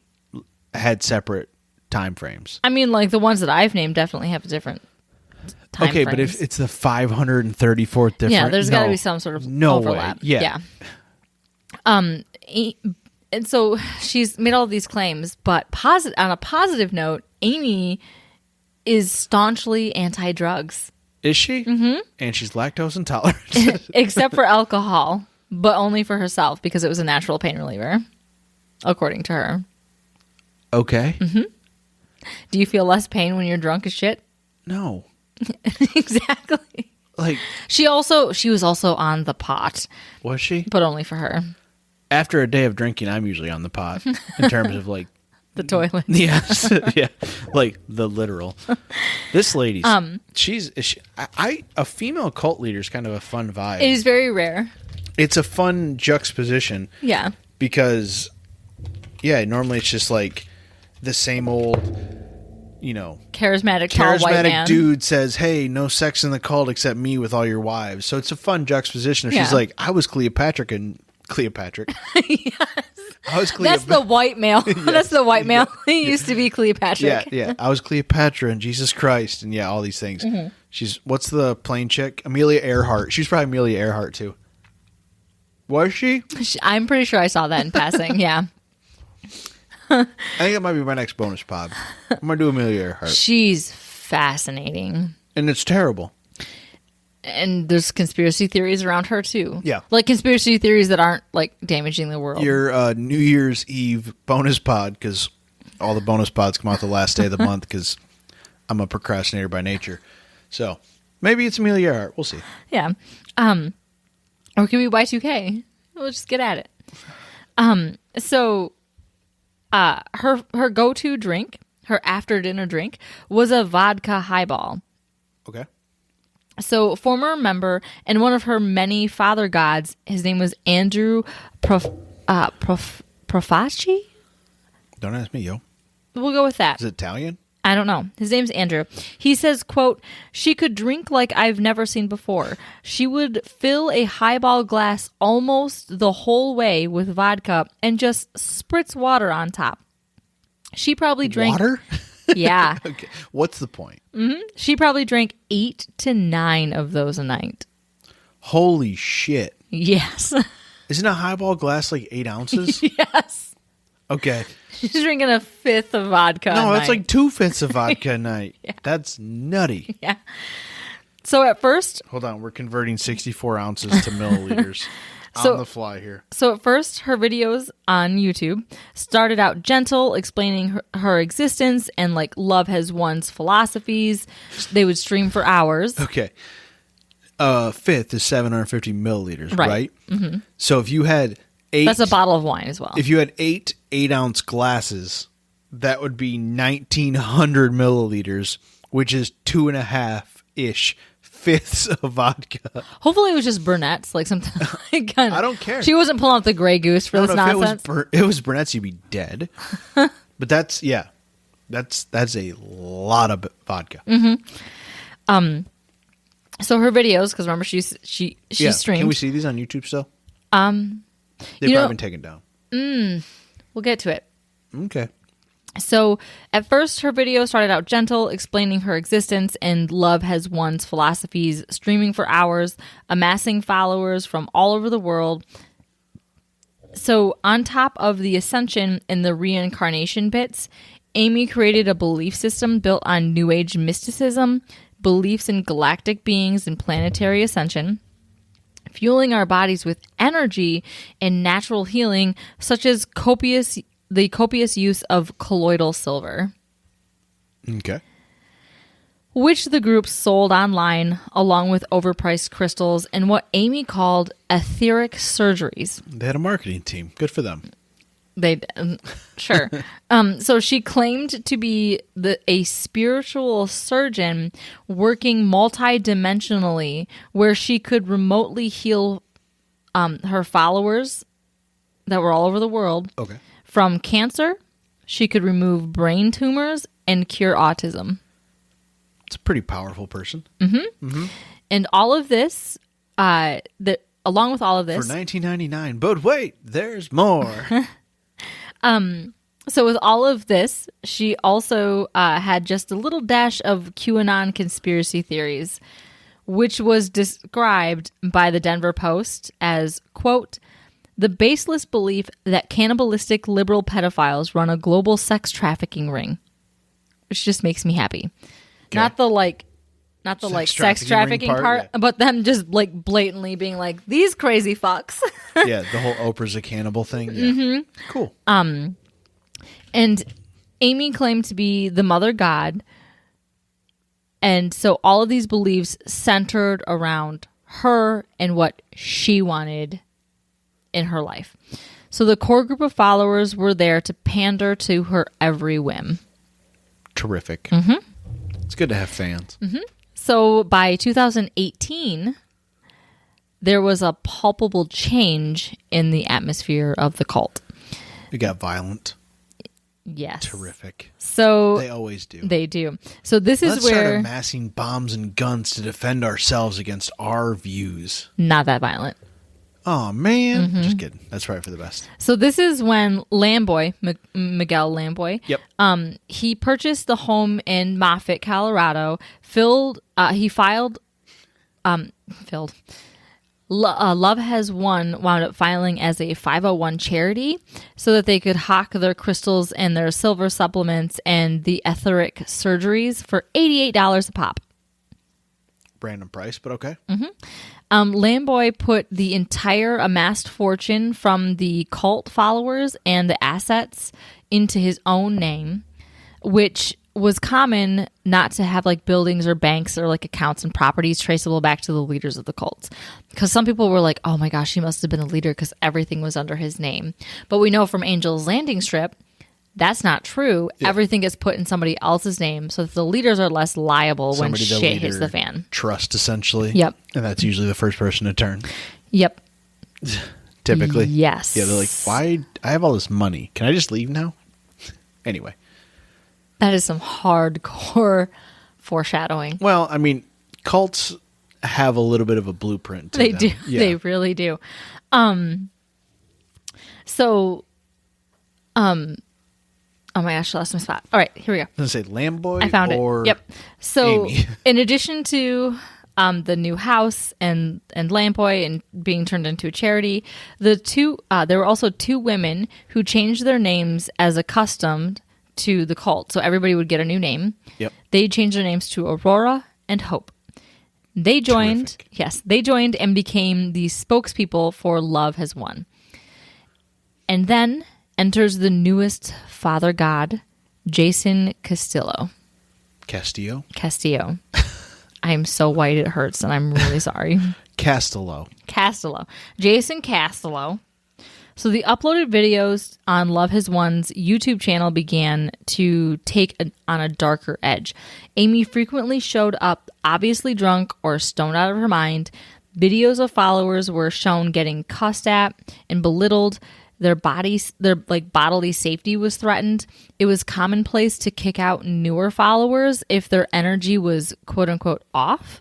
had separate time frames. I mean, like, the ones that I've named definitely have different time Okay, frames. but if it's the 534th different... Yeah, there's got to no, be some sort of no overlap. way. Yeah. And so she's made all these claims, but on a positive note, Amy is staunchly anti-drugs. Is she? Mm-hmm. And she's lactose intolerant. Except for alcohol, but only for herself because it was a natural pain reliever, according to her. Okay. Mm-hmm. Do you feel less pain when you're drunk as shit? No. Exactly. Like, She was also on the pot, was she? but only for her. After a day of drinking, I'm usually on the pot in terms of like... The toilet. Yes. Yeah. Like the literal. This lady, a female cult leader is kind of a fun vibe. It is very rare. It's a fun juxtaposition Yeah. because, yeah, normally it's just like the same old, Charismatic tall white man. dude says, hey, no sex in the cult except me with all your wives. So it's a fun juxtaposition. If she's Yeah. like, I was Cleopatra. Yes. I was Cleopatra. That's the white male. That's the white male. He used to be Cleopatra. Yeah. I was Cleopatra and Jesus Christ and all these things. Mm-hmm. What's the plain chick? Amelia Earhart. She's probably Amelia Earhart too. Was she? I'm pretty sure I saw that in passing. Yeah. I think it might be my next bonus pod. I'm gonna do Amelia Earhart, She's fascinating. and it's terrible. And there's conspiracy theories around her too. Yeah. Like conspiracy theories that aren't like damaging the world. Your New Year's Eve bonus pod, because all the bonus pods come out the last day of the month because I'm a procrastinator by nature. So maybe it's Amelia Earhart. We'll see. Yeah. Or it could be Y2K. We'll just get at it. So her go-to drink, her after dinner drink, was a vodka highball. Okay. So, former member and one of her many father gods, his name was Andrew Profaci? Don't ask me, yo. We'll go with that. Is it Italian? I don't know. His name's Andrew. He says, quote, she could drink like I've never seen before. She would fill a highball glass almost the whole way with vodka and just spritz water on top. She probably drank... Water? Yeah. Okay. What's the point? She probably drank 8 to 9 of those a night. Holy shit. Yes. Isn't a highball glass like 8 ounces? Yes. Okay. She's drinking a fifth of vodka. No, a that's night. like 2/5 of vodka a night. That's nutty. Yeah. So at first, Hold on. We're converting 64 ounces to milliliters So- on the fly here. her videos on YouTube started out gentle, explaining her existence and like love has won's philosophies. They would stream for hours. Okay. a fifth is 750 milliliters, Right. right? Mm-hmm. So if you had 8... That's a bottle of wine as well. If you had 8 8-ounce glasses, that would be 1,900 milliliters, which is 2.5-ish fifths of vodka. Hopefully it was just Burnett's, like something like kind of, I don't care. She wasn't pulling out the Grey Goose for this nonsense. If it was Burnett's, you'd be dead. But that's a lot of vodka. Mm-hmm. So her videos, because remember she streamed. Can we see these on YouTube still? They've probably been taken down. We'll get to it. Okay. So at first, her video started out gentle, explaining her existence and Love Has Won's philosophies, streaming for hours, amassing followers from all over the world. So on top of the ascension and the reincarnation bits, Amy created a belief system built on New Age mysticism, beliefs in galactic beings and planetary ascension, fueling our bodies with energy and natural healing, such as the copious use of colloidal silver. Okay. Which the group sold online along with overpriced crystals and what Amy called etheric surgeries. They had a marketing team. Good for them. Sure. So she claimed to be a spiritual surgeon working multidimensionally, where she could remotely heal her followers that were all over the world. Okay. From cancer. She could remove brain tumors and cure autism. It's a pretty powerful person. Mm-hmm. Mm-hmm. And all of this, along with all of this, for $19.99. But wait, there's more. So with all of this, she also had just a little dash of QAnon conspiracy theories, which was described by the Denver Post as, quote, the baseless belief that cannibalistic liberal pedophiles run a global sex trafficking ring, which just makes me happy. Okay. Not the sex trafficking part, yeah. But them just like blatantly being like, these crazy fucks. Yeah, the whole Oprah's a cannibal thing. Yeah. Mm-hmm. Cool. And Amy claimed to be the mother god. And so all of these beliefs centered around her and what she wanted in her life. So the core group of followers were there to pander to her every whim. Terrific. Mm-hmm. It's good to have fans. Mm-hmm. So by 2018, there was a palpable change in the atmosphere of the cult. It got violent. Yes. Terrific. So they always do. They do. So this is where... Let's start amassing bombs and guns to defend ourselves against our views. Not that violent. Oh, man. Mm-hmm. Just kidding. That's right for the best. So this is when Lamboy, Miguel Lamboy, yep. He purchased the home in Moffett, Colorado. Love Has Won wound up filing as a 501 charity so that they could hawk their crystals and their silver supplements and the etheric surgeries for $88 a pop. Random price, but okay. Mm-hmm. Lamboy put the entire amassed fortune from the cult followers and the assets into his own name, which was common not to have like buildings or banks or like accounts and properties traceable back to the leaders of the cults. Because some people were like, oh my gosh, he must have been a leader because everything was under his name. But we know from Angel's Landing Strip, that's not true. Yeah. Everything gets put in somebody else's name so that the leaders are less liable when shit hits the fan. Trust, essentially. Yep. And that's usually the first person to turn. Yep. Typically. Yes. Yeah, they're like, why? I have all this money. Can I just leave now? Anyway. That is some hardcore foreshadowing. Well, I mean, cults have a little bit of a blueprint to them. They do. Yeah. They really do. Oh my gosh, I lost my spot. All right, here we go. I was going to say Lamboy. I found it. Yep. So, Amy. In addition to the new house and Lamboy and being turned into a charity, there were also 2 women who changed their names as accustomed to the cult. So everybody would get a new name. Yep. They changed their names to Aurora and Hope. They joined. Terrific. Yes, they joined and became the spokespeople for Love Has Won. And then enters the newest father god, Jason Castillo. Castillo? I I am so white it hurts, and I'm really sorry. Castello. Jason Castello. So the uploaded videos on Love Has Won's YouTube channel began to take on a darker edge. Amy frequently showed up obviously drunk or stoned out of her mind. Videos of followers were shown getting cussed at and belittled. Their bodily safety was threatened. It was commonplace to kick out newer followers if their energy was quote unquote off.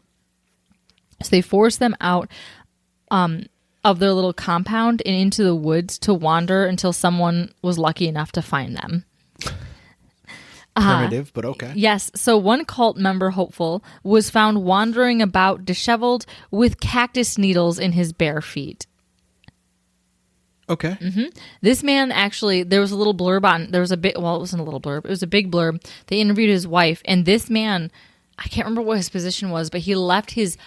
So they forced them out of their little compound and into the woods to wander until someone was lucky enough to find them. Primitive, but okay. Yes. So one cult member, Hopeful, was found wandering about disheveled with cactus needles in his bare feet. Okay. This man actually, there was a little blurb on, there was a bit, well, it wasn't a little blurb, it was a big blurb. They interviewed his wife, and this man, I can't remember what his position was, but he left his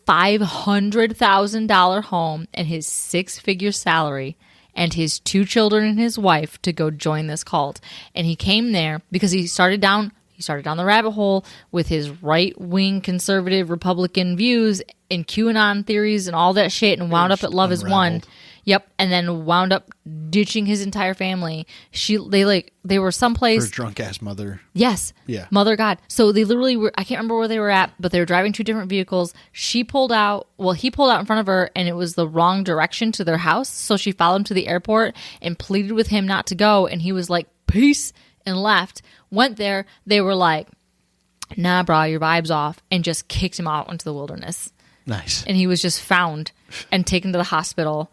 $500,000 home and his 6-figure salary and his 2 children and his wife to go join this cult. And he came there because he started down the rabbit hole with his right-wing conservative Republican views and QAnon theories and all that shit, and wound up at Love Is One. Yep, and then wound up ditching his entire family. They were someplace. Her drunk ass mother. Yes. Yeah. Mother God. So they literally were. I can't remember where they were at, but they were driving 2 different vehicles. He pulled out in front of her, and it was the wrong direction to their house. So she followed him to the airport and pleaded with him not to go. And he was like, "Peace," and left. Went there. They were like, "Nah, bro, your vibe's off," and just kicked him out into the wilderness. Nice. And he was just found and taken to the hospital.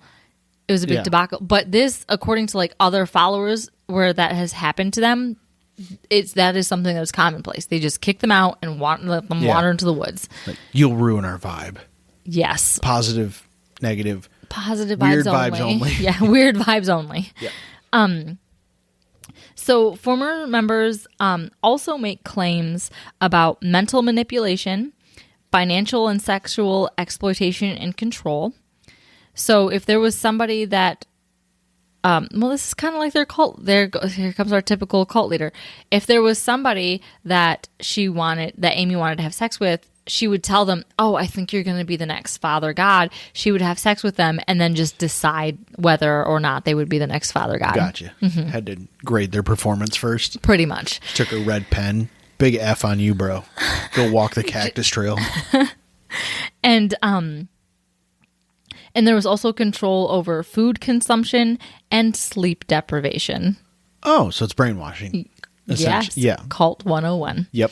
It was a big debacle. But this, according to like other followers where that has happened to them, that is something that's commonplace. They just kick them out and let them wander into the woods. Like, you'll ruin our vibe. Yes. Positive, negative. Positive weird vibes only. Yeah, weird vibes only. Yeah. So former members also make claims about mental manipulation, financial and sexual exploitation and control. So if there was somebody that, this is kind of like their cult. Here comes our typical cult leader. If there was somebody that Amy wanted to have sex with, she would tell them, "Oh, I think you're going to be the next Father God." She would have sex with them and then just decide whether or not they would be the next Father God. Gotcha. Had to grade their performance first. Pretty much. Took a red pen. Big F on you, bro. Go walk the cactus trail. And there was also control over food consumption and sleep deprivation. Oh, so it's brainwashing. Yes. Yeah. Cult 101. Yep.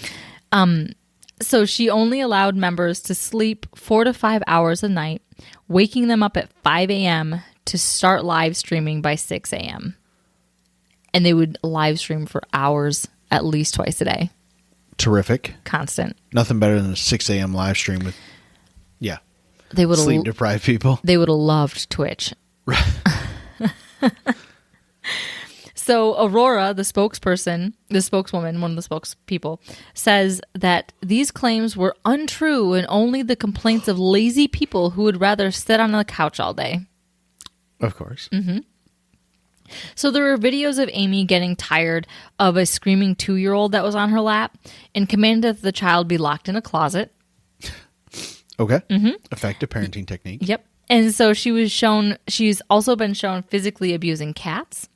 So she only allowed members to sleep 4 to 5 hours a night, waking them up at 5 a.m. to start live streaming by 6 a.m. And they would live stream for hours, at least twice a day. Terrific. Constant. Nothing better than a 6 a.m. live stream with, they would sleep deprived people. They would have loved Twitch. So Aurora, the spokeswoman, one of the spokespeople, says that these claims were untrue and only the complaints of lazy people who would rather sit on the couch all day. Of course. Mm-hmm. So there were videos of Amy getting tired of a screaming 2-year-old that was on her lap and commanded that the child be locked in a closet. Okay. Effective parenting technique. Yep. And so she's also been shown physically abusing cats,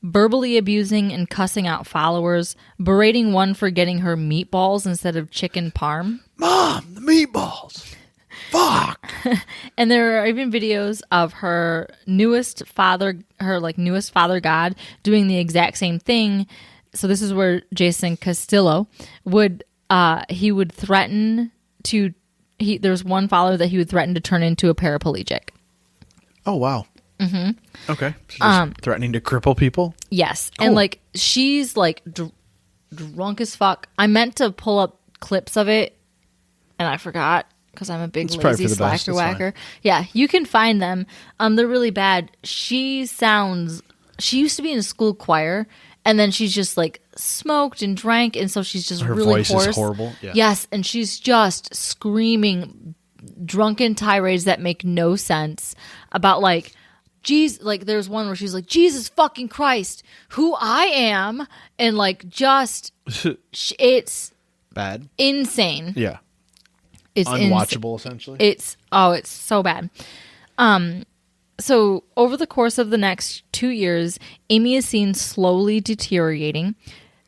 verbally abusing and cussing out followers, berating one for getting her meatballs instead of chicken parm. Mom, the meatballs. Fuck. And there are even videos of her newest father god doing the exact same thing. So this is where Jason Castillo would threaten to. There's one follower that he would threaten to turn into a paraplegic. Oh, wow. Mm-hmm. Okay. So just threatening to cripple people? Yes. Cool. And she's drunk as fuck. I meant to pull up clips of it and I forgot because I'm a big lazy slacker whacker. Yeah, you can find them. They're really bad. She used to be in a school choir. And then she's just smoked and drank, and so she's just her really voice hoarse. Is horrible. Yeah. Yes, and she's just screaming drunken tirades that make no sense about Jesus. There's one where she's like, "Jesus fucking Christ, who I am," and just it's bad, insane. Yeah. It's unwatchable, essentially. It's so bad. So over the course of the next 2 years, Amy is seen slowly deteriorating,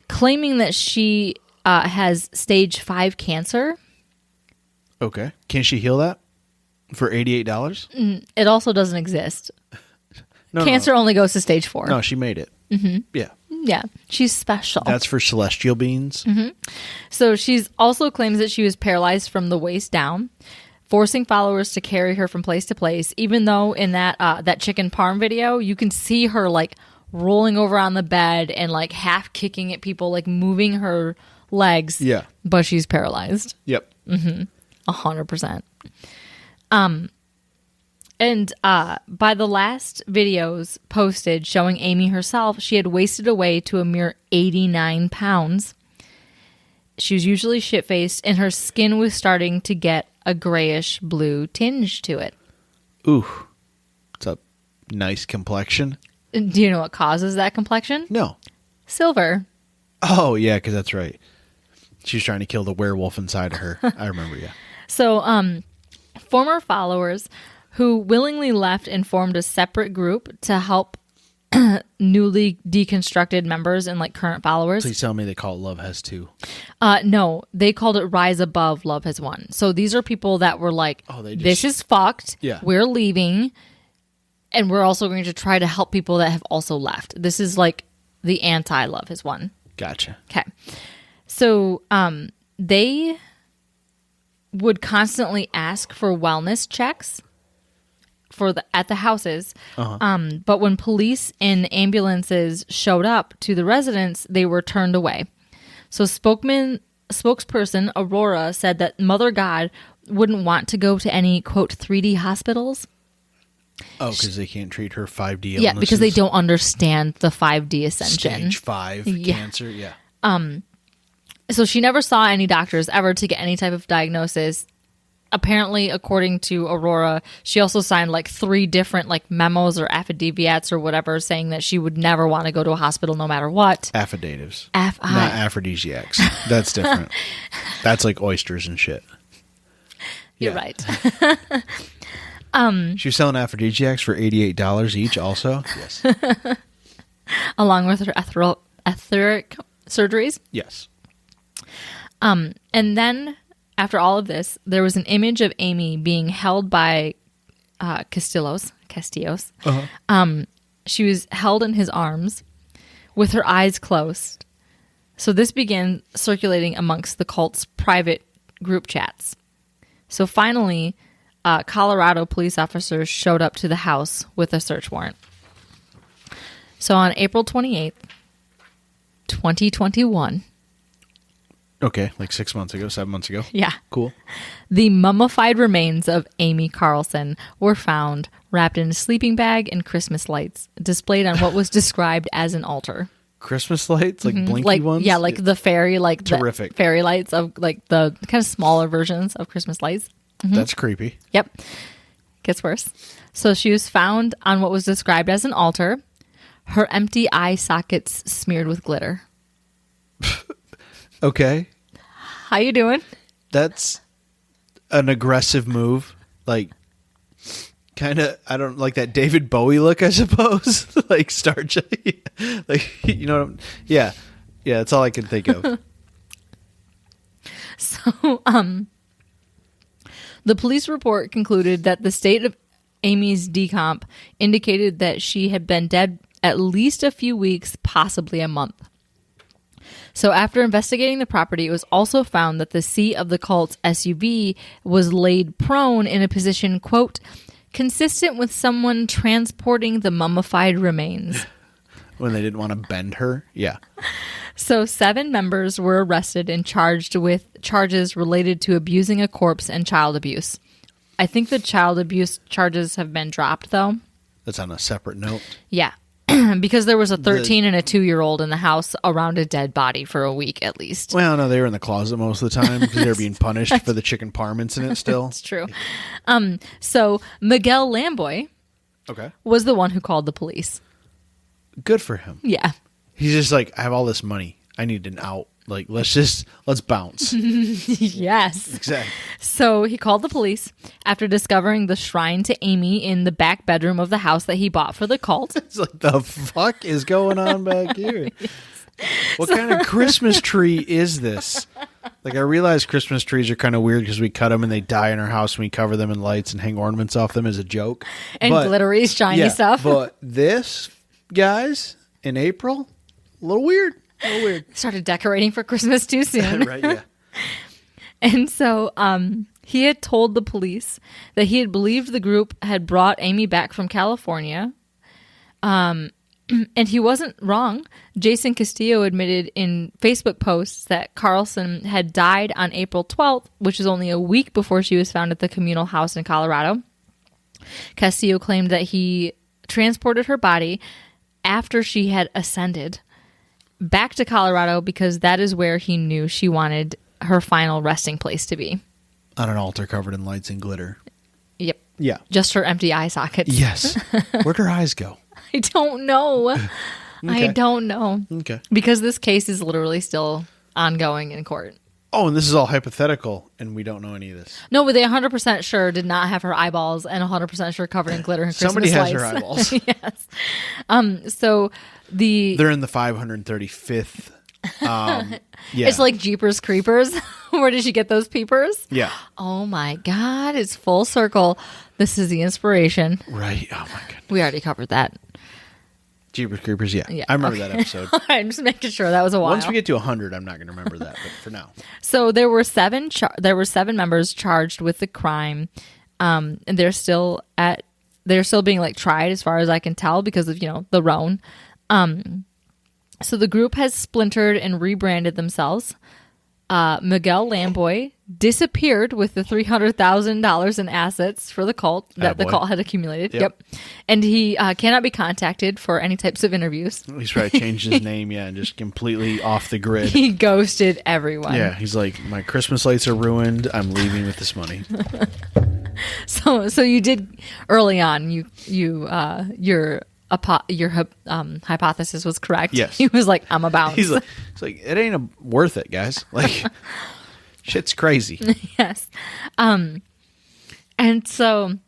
claiming that she has stage 5 cancer. Okay. Can she heal that for $88? It also doesn't exist. No, Cancer only goes to stage 4. No, she made it. Mm-hmm. Yeah. Yeah, she's special. That's for celestial beings. Mm-hmm. So she's also claims that she was paralyzed from the waist down, forcing followers to carry her from place to place. Even though in that chicken parm video, you can see her like rolling over on the bed and like half kicking at people, like moving her legs. Yeah, but she's paralyzed. Yep. 100%. And by the last videos posted showing Amy herself, she had wasted away to a mere 89 pounds. She was usually shit-faced, and her skin was starting to get a grayish-blue tinge to it. Ooh. It's a nice complexion. Do you know what causes that complexion? No. Silver. Oh, yeah, because that's right. She's trying to kill the werewolf inside of her. I remember, yeah. So, former followers who willingly left and formed a separate group to help newly deconstructed members and like current followers. Please tell me they call it Love Has Two. No, they called it Rise Above, Love Has Won. So these are people that were like, this is fucked. Yeah. We're leaving. And we're also going to try to help people that have also left. This is like the anti-Love Has Won. Gotcha. Okay. So they would constantly ask for wellness checks at the houses. But when police and ambulances showed up to the residence, they were turned away. So spokesperson Aurora said that Mother God wouldn't want to go to any, quote, 3D hospitals. Oh, because they can't treat her 5D illnesses? Yeah, because they don't understand the 5D ascension. Stage 5 cancer, yeah. So she never saw any doctors ever to get any type of diagnosis. Apparently, according to Aurora, she also signed like 3 different like memos or affidavits or whatever saying that she would never want to go to a hospital no matter what. Affidavits. Not aphrodisiacs. That's different. That's like oysters and shit. You're right. She was selling aphrodisiacs for $88 each also? Yes. Along with her etheric surgeries? Yes. And then after all of this, there was an image of Amy being held by Castillos. She was held in his arms with her eyes closed. So this began circulating amongst the cult's private group chats. So finally, Colorado police officers showed up to the house with a search warrant. So on April 28th, 2021... Okay, like 6 months ago, 7 months ago. Yeah. Cool. The mummified remains of Amy Carlson were found wrapped in a sleeping bag and Christmas lights, displayed on what was described as an altar. Christmas lights? Like blinky ones? Yeah, like the fairy, like terrific. The fairy lights of like the kind of smaller versions of Christmas lights. Mm-hmm. That's creepy. Yep. Gets worse. So she was found on what was described as an altar, her empty eye sockets smeared with glitter. Okay. How you doing? That's an aggressive move. Like, kind of, I don't like that David Bowie look, I suppose. Like, starch. Like, you know, yeah. Yeah, that's all I can think of. So, the police report concluded that the state of Amy's decomp indicated that she had been dead at least a few weeks, possibly a month. So after investigating the property, it was also found that the seat of the cult's SUV was laid prone in a position, quote, consistent with someone transporting the mummified remains. When they didn't want to bend her? Yeah. So 7 members were arrested and charged with charges related to abusing a corpse and child abuse. I think the child abuse charges have been dropped, though. That's on a separate note? Yeah. Because there was a 13 and a 2-year-old in the house around a dead body for a week at least. Well, no, they were in the closet most of the time because they were being punished for the chicken parm incident still. It's true. So Miguel Lamboy was the one who called the police. Good for him. Yeah. He's just like, I have all this money. I need an out. Like, let's bounce. Yes. Exactly. So he called the police after discovering the shrine to Amy in the back bedroom of the house that he bought for the cult. It's like, the fuck is going on back here? What kind of Christmas tree is this? Like, I realize Christmas trees are kind of weird because we cut them and they die in our house and we cover them in lights and hang ornaments off them as a joke. And glittery, shiny stuff. But this, guys, in April, a little weird. Started decorating for Christmas too soon. Right, yeah. And so he had told the police that he had believed the group had brought Amy back from California. And he wasn't wrong. Jason Castillo admitted in Facebook posts that Carlson had died on April 12th, which is only a week before she was found at the communal house in Colorado. Castillo claimed that he transported her body after she had ascended back to Colorado because that is where he knew she wanted her final resting place to be. On an altar covered in lights and glitter. Yep. Yeah. Just her empty eye sockets. Yes. Where'd her eyes go? I don't know. Okay. I don't know. Okay. Because this case is literally still ongoing in court. Oh, and this is all hypothetical, and we don't know any of this. No, but they 100% sure did not have her eyeballs and 100% sure covered in glitter and Christmas Somebody has lights. her eyeballs. Yes. So they're in the 535th. Yeah. It's like Jeepers Creepers. Where did she get those peepers? Yeah. Oh my God. It's full circle. This is the inspiration. Right. Oh my God. We already covered that. Jeepers Creepers, yeah. Yeah, I remember okay. that episode. I'm just making sure that was a while. Once we get to 100, I'm not going to remember that, but for now. So there were seven members charged with the crime, and they're still being like tried as far as I can tell because of the Rhone. So the group has splintered and rebranded themselves. Miguel Lamboy disappeared with the $300,000 in assets for the cult that the cult had accumulated. Yep. And he cannot be contacted for any types of interviews. He's probably changed his name, and just completely off the grid. He ghosted everyone. Yeah, he's like, my Christmas lights are ruined. I'm leaving with this money. So you did early on. Your hypothesis was correct. Yes. He was like, I'm a bounce. He's like, it ain't worth it, guys. Like, shit's crazy. Yes. And so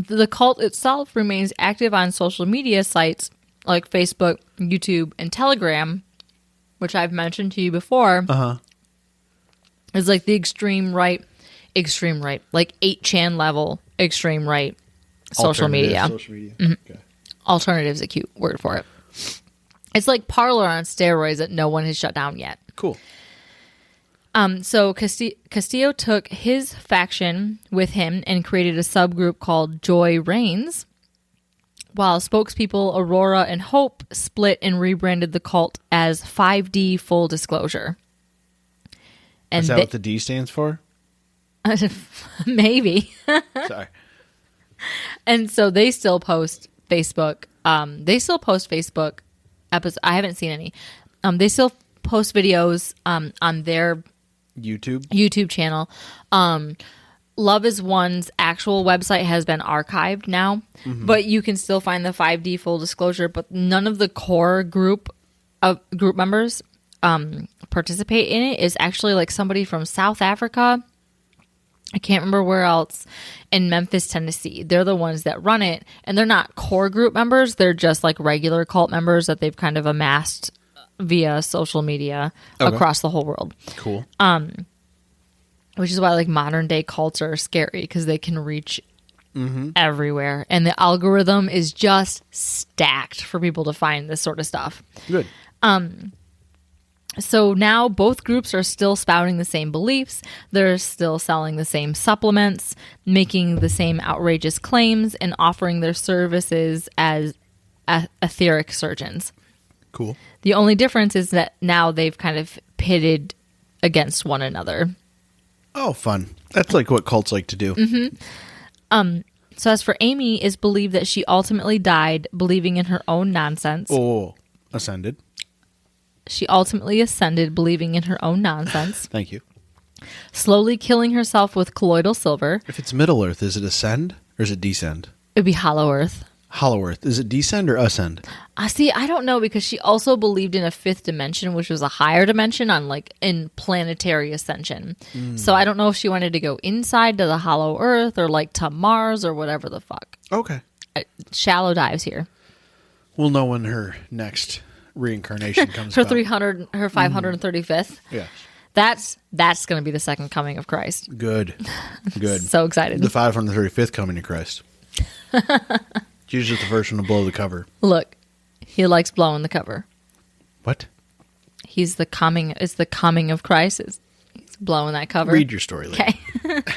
the cult itself remains active on social media sites like Facebook, YouTube, and Telegram, which I've mentioned to you before. Uh-huh. Is like the extreme right, like 8chan level extreme right social media. Social media. Mm-hmm. Okay. Alternative is a cute word for it. It's like Parler on steroids that no one has shut down yet. Cool. So Castillo took his faction with him and created a subgroup called Joy Reigns, while spokespeople Aurora and Hope split and rebranded the cult as 5D Full Disclosure. And is that what the D stands for? Maybe. Sorry. And so they still post Facebook. They still post Facebook episodes. I haven't seen any. They still post videos on their YouTube channel. Love is One's actual website has been archived now, but you can still find the 5D Full Disclosure. But none of the core group members participate in it. Is actually like somebody from South Africa. I can't remember where else, in Memphis, Tennessee. They're the ones that run it, and they're not core group members. They're just like regular cult members that they've kind of amassed via social media across the whole world. Cool. Which is why like modern day cults are scary because they can reach everywhere, and the algorithm is just stacked for people to find this sort of stuff. Good. So now both groups are still spouting the same beliefs. They're still selling the same supplements, making the same outrageous claims, and offering their services as etheric surgeons. Cool. The only difference is that now they've kind of pitted against one another. Oh, fun. That's like what cults like to do. So as for Amy, is believed that she ultimately died believing in her own nonsense. Oh, ascended. She ultimately ascended believing in her own nonsense. Thank you. Slowly killing herself with colloidal silver. If it's Middle Earth, is it ascend or is it descend? It'd be Hollow Earth. Hollow Earth. Is it descend or ascend? See, I don't know because she also believed in a fifth dimension, which was a higher dimension on like in planetary ascension. So I don't know if she wanted to go inside to the Hollow Earth or like to Mars or whatever the fuck. Okay. Shallow dives here. We'll know when her next reincarnation comes. Her about. 300, her 535th. Yeah. That's going to be the second coming of Christ. Good. So excited. The 535th coming to Christ. It's usually the first one to blow the cover. Look, he likes blowing the cover. What? He's the coming. It's the coming of Christ. He's blowing that cover. Read your story later. Okay.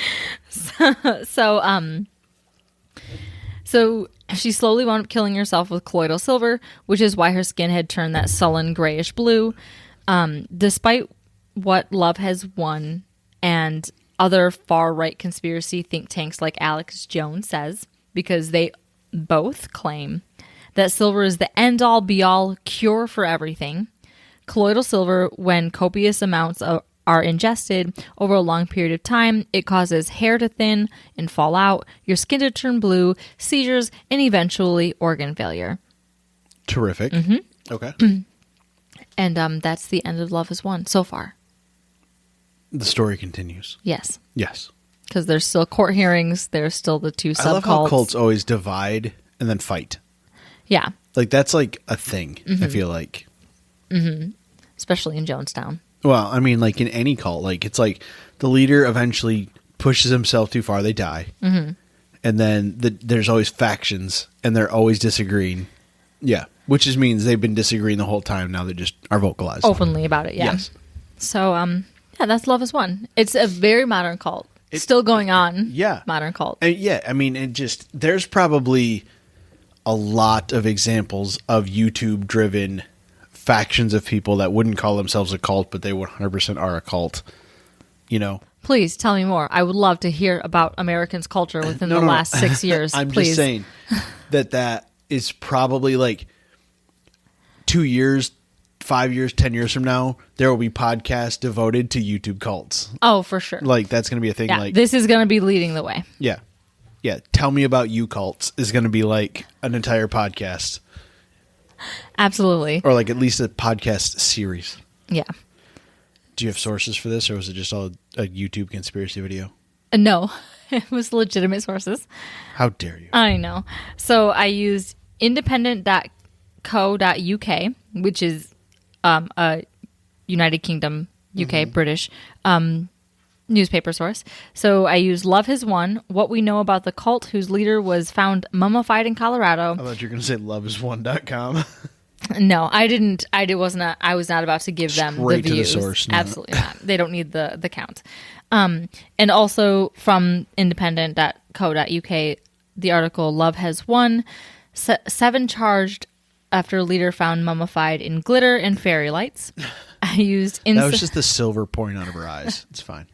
So she slowly wound up killing herself with colloidal silver, which is why her skin had turned that sullen grayish blue. Despite what Love Has Won and other far-right conspiracy think tanks like Alex Jones says, because they both claim that silver is the end-all, be-all cure for everything. Colloidal silver, when copious amounts are ingested over a long period of time, it causes hair to thin and fall out, your skin to turn blue, seizures, and eventually organ failure. Terrific. Okay. And that's the end of Love Has Won so far. The story continues. Yes. Yes. Because there's still court hearings. There's still the two I love how sub-cults. cults always divide and then fight. Yeah. Like, that's like a thing, I feel like. Especially in Jonestown. Well, I mean, like in any cult, like it's like the leader eventually pushes himself too far, they die. And then there's always factions, and they're always disagreeing. Yeah. Which just means they've been disagreeing the whole time. Now they just are vocalized. Openly about it, yeah. Yes. So, yeah, that's Love Has Won. It's a very modern cult. It's still going on. Yeah. Modern cult. And yeah, I mean, there's probably a lot of examples of YouTube-driven factions of people that wouldn't call themselves a cult, but they 100% are a cult. You know? Please tell me more. I would love to hear about Americans' culture within the last 6 years. I'm please. just saying that is probably like 2 years, 5 years, 10 years from now, there will be podcasts devoted to YouTube cults. Oh, for sure. Like, that's going to be a thing. Yeah, like, this is going to be leading the way. Yeah. Yeah. Tell me about you cults is going to be like an entire podcast. Absolutely. Or like at least a podcast series. Yeah. Do you have sources for this, or was it just all a YouTube conspiracy video? No, it was legitimate sources. How dare you? I know. So I used independent.co.uk, which is a United Kingdom, UK, British newspaper source. So I used Love Has Won, what we know about the cult whose leader was found mummified in Colorado. I thought you were going to say loveisone.com. No, I didn't. I was not about to give them Straight the to the views. source, no. Absolutely not. They don't need the count. And also from independent.co.uk, the article Love Has Won, 7 charged after leader found mummified in glitter and fairy lights. I used That was just the silver pouring out of her eyes. It's fine.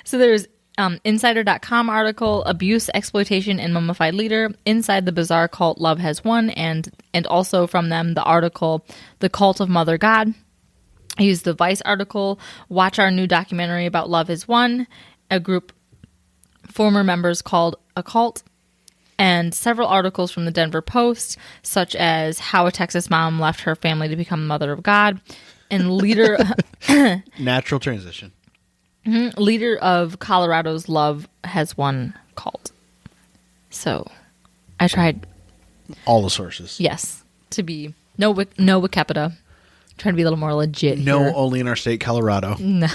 So there's Insider.com article, Abuse, Exploitation, and Mummified Leader, Inside the Bizarre Cult Love Has Won, and also from them the article, The Cult of Mother God. I used the Vice article, Watch Our New Documentary About Love Has Won, a group former members called A Cult, and several articles from the Denver Post, such as How a Texas Mom Left Her Family to Become the Mother of God, and leader... Natural transition. Leader of Colorado's Love Has Won cult. So, I tried, All the sources. yes, to be no Wikipedia. Trying to be a little more legit. No, here. only in our state, Colorado. No.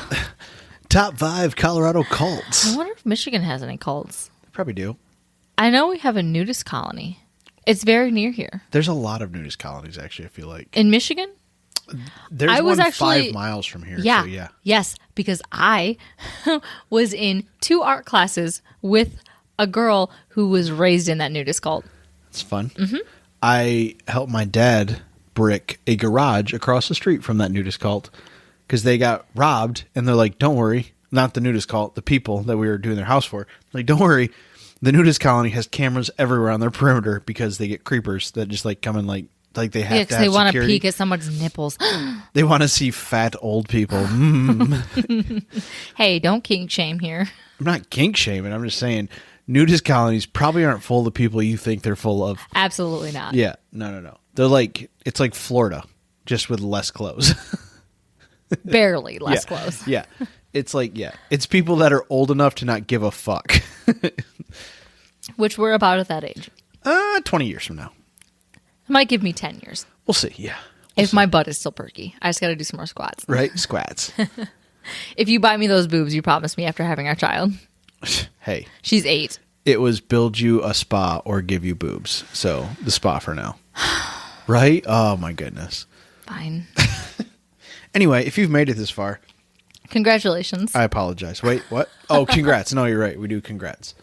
Top 5 Colorado cults. I wonder if Michigan has any cults. They probably do. I know we have a nudist colony. It's very near here. There's a lot of nudist colonies, actually, I feel like. In Michigan? There's I was one actually 5 miles from here. Yeah. So yeah. Yes, because I was in 2 art classes with a girl who was raised in that nudist cult. It's fun. I helped my dad brick a garage across the street from that nudist cult because they got robbed, and they're like, don't worry, not the nudist cult, the people that we were doing their house for. Like, don't worry, the nudist colony has cameras everywhere on their perimeter because they get creepers that just like come and like they have to because have they want to security. peek at someone's nipples. They want to see fat old people. Hey, don't kink shame here. I'm not kink shaming. I'm just saying, Nudist colonies probably aren't full of people you think they're full of. Absolutely not. Yeah. No. They're like, it's like Florida, just with less clothes. Barely less clothes. Yeah. It's like, it's people that are old enough to not give a fuck. Which we're about at that age. 20 years from now. It might give me 10 years. We'll see. Yeah. If my butt is still perky. I just got to do some more squats. Right? Squats. If you buy me those boobs you promised me after having our child. Hey. She's 8. It was build you a spa or give you boobs. So the spa for now. Right? Oh, my goodness. Fine. Anyway, if you've made it this far. Congratulations. I apologize. Wait, what? Oh, congrats. No, you're right. We do congrats.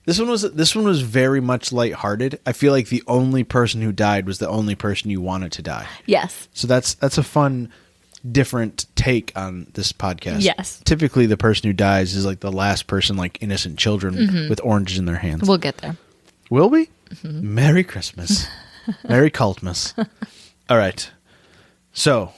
This one was very much lighthearted. I feel like the only person who died was the only person you wanted to die. Yes. So that's a fun, different take on this podcast. Yes. Typically, the person who dies is like the last person, like innocent children with oranges in their hands. We'll get there. Will we? Mm-hmm. Merry Christmas. Merry Cultmas. All right. So,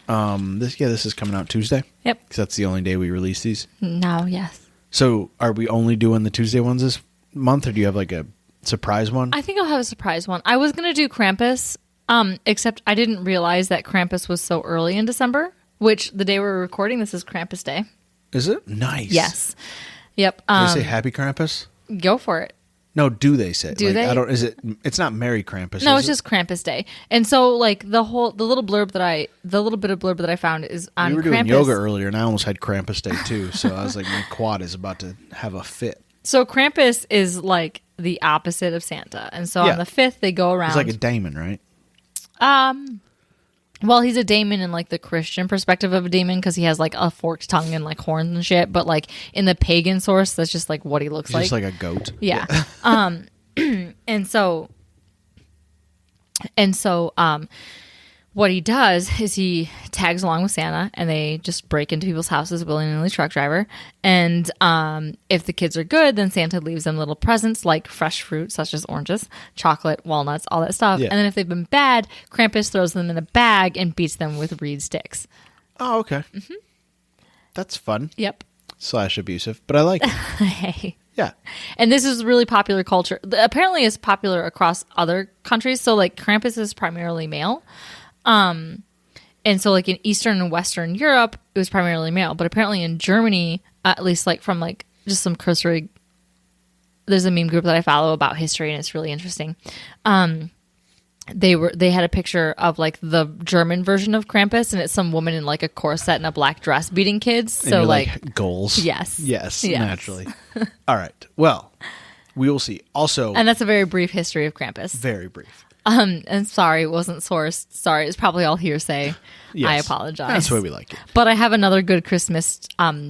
this is coming out Tuesday. Yep. Because that's the only day we release these. Now, yes. So, are we only doing the Tuesday ones this month, or do you have like a surprise one? I think I'll have a surprise one. I was going to do Krampus, except I didn't realize that Krampus was so early in December, which the day we're recording, this is Krampus Day. Is it? Nice. Yes. Yep. Do they say Happy Krampus? Go for it. No, do they say? Do they? I don't. Is it? It's not Merry Krampus. No, is it's it? just Krampus Day. And so, like the little blurb the little bit of blurb that I found is on. We were Krampus. doing yoga earlier, and I almost had Krampus Day too. So I was like, my quad is about to have a fit. So Krampus is like the opposite of Santa, and so on the 5th they go around. He's like a daemon, right? Well, he's a daemon in like the Christian perspective of a daemon because he has like a forked tongue and like horns and shit. But like in the pagan source, that's just like what he looks like. Just like a goat. Yeah. And so what he does is he tags along with Santa and they just break into people's houses, willy-nilly truck driver. And if the kids are good, then Santa leaves them little presents like fresh fruit, such as oranges, chocolate, walnuts, all that stuff. Yeah. And then if they've been bad, Krampus throws them in a bag and beats them with reed sticks. Oh, okay. Mm-hmm. That's fun. Yep. / abusive, but I like it. Hey. Yeah. And this is really popular culture. Apparently it's popular across other countries. So like Krampus is primarily male. And so like in Eastern and Western Europe, it was primarily male. But apparently in Germany, at least like from like just some cursory, there's a meme group that I follow about history and it's really interesting. They had a picture of like the German version of Krampus and it's some woman in like a corset and a black dress beating kids. So like goals. Yes. Naturally. All right. Well, we will see. Also, and that's a very brief history of Krampus. Very brief. And sorry, it wasn't sourced. Sorry, it's probably all hearsay. Yes. I apologize. That's the way we like it. But I have another good Christmas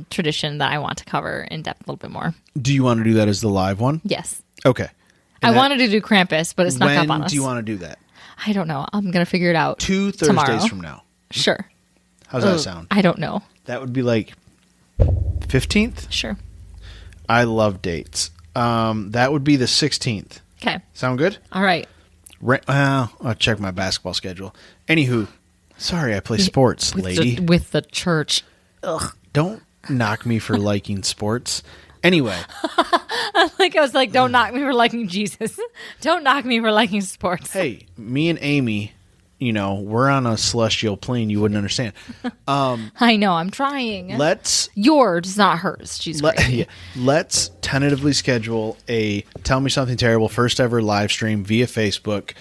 tradition that I want to cover in depth a little bit more. Do you want to do that as the live one? Yes. Okay. I wanted to do Krampus, but it snuck up on us. When do you want to do that? I don't know. I'm going to figure it out 2 Thursdays tomorrow. from now. Sure. How's that sound? I don't know. That would be like 15th? Sure. I love dates. That would be the 16th. Okay. Sound good? All right. I'll check my basketball schedule. Anywho, sorry, I play sports, lady. With the church. Ugh. Don't knock me for liking sports. Anyway. I was like, don't knock me for liking Jesus. Don't knock me for liking sports. Hey, me and Amy, we're on a celestial plane. You wouldn't understand. I know. I'm trying. Yours, not hers. She's crazy. Let's tentatively schedule a Tell Me Something Terrible first ever live stream via Facebook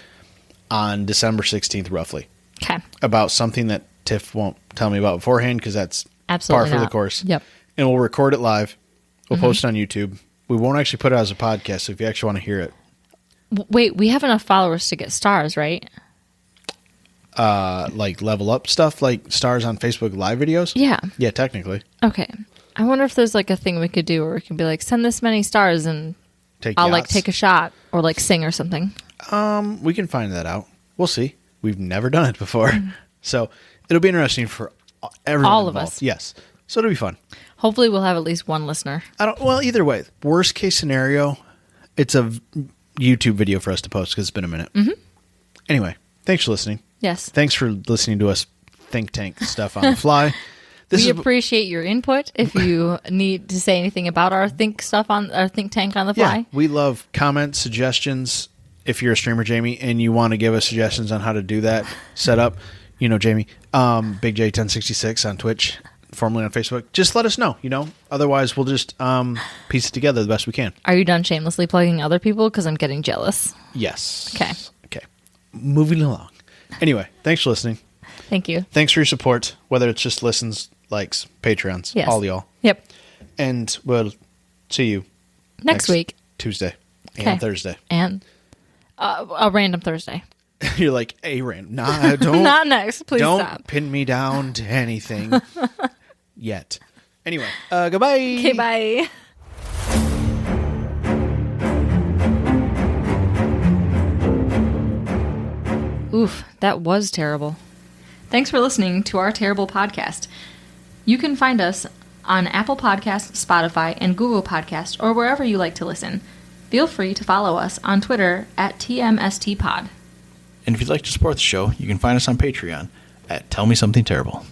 on December 16th, roughly. Okay. About something that Tiff won't tell me about beforehand because that's absolutely par for not. the course. Yep. And we'll record it live. We'll post it on YouTube. We won't actually put it as a podcast, so if you actually want to hear it. Wait, we have enough followers to get stars, right? Like level up stuff, like stars on Facebook live videos? Yeah. Yeah, technically. Okay. I wonder if there's like a thing we could do where we can be like, send this many stars and I'll like take a shot or like sing or something. We can find that out. We'll see. We've never done it before. So it'll be interesting for everyone all of involved. us. Yes. So it'll be fun. Hopefully we'll have at least one listener. Well, either way, worst case scenario, it's a YouTube video for us to post because it's been a minute. Mm-hmm. Anyway, thanks for listening. Yes. Thanks for listening to us think tank stuff on the fly. We appreciate your input. If you need to say anything about our think tank on the fly. Yeah, we love comments, suggestions. If you're a streamer, Jamie, and you want to give us suggestions on how to do that setup, Jamie, Big J1066 on Twitch, formerly on Facebook, just let us know, Otherwise, we'll just piece it together the best we can. Are you done shamelessly plugging other people? Because I'm getting jealous. Yes. Okay. Moving along. Anyway, thanks for listening. Thank you. Thanks for your support, whether it's just listens, likes, Patreons, yes. all y'all. Yep. And we'll see you next week. Tuesday and Thursday. And a random Thursday. You're like, a random. Nah, don't. Not next. Please don't stop. pin me down to anything yet. Anyway, goodbye. Okay, bye. Oof, that was terrible. Thanks for listening to our terrible podcast. You can find us on Apple Podcasts, Spotify, and Google Podcasts, or wherever you like to listen. Feel free to follow us on Twitter at TMSTPod. And if you'd like to support the show, you can find us on Patreon at Tell Me Something Terrible.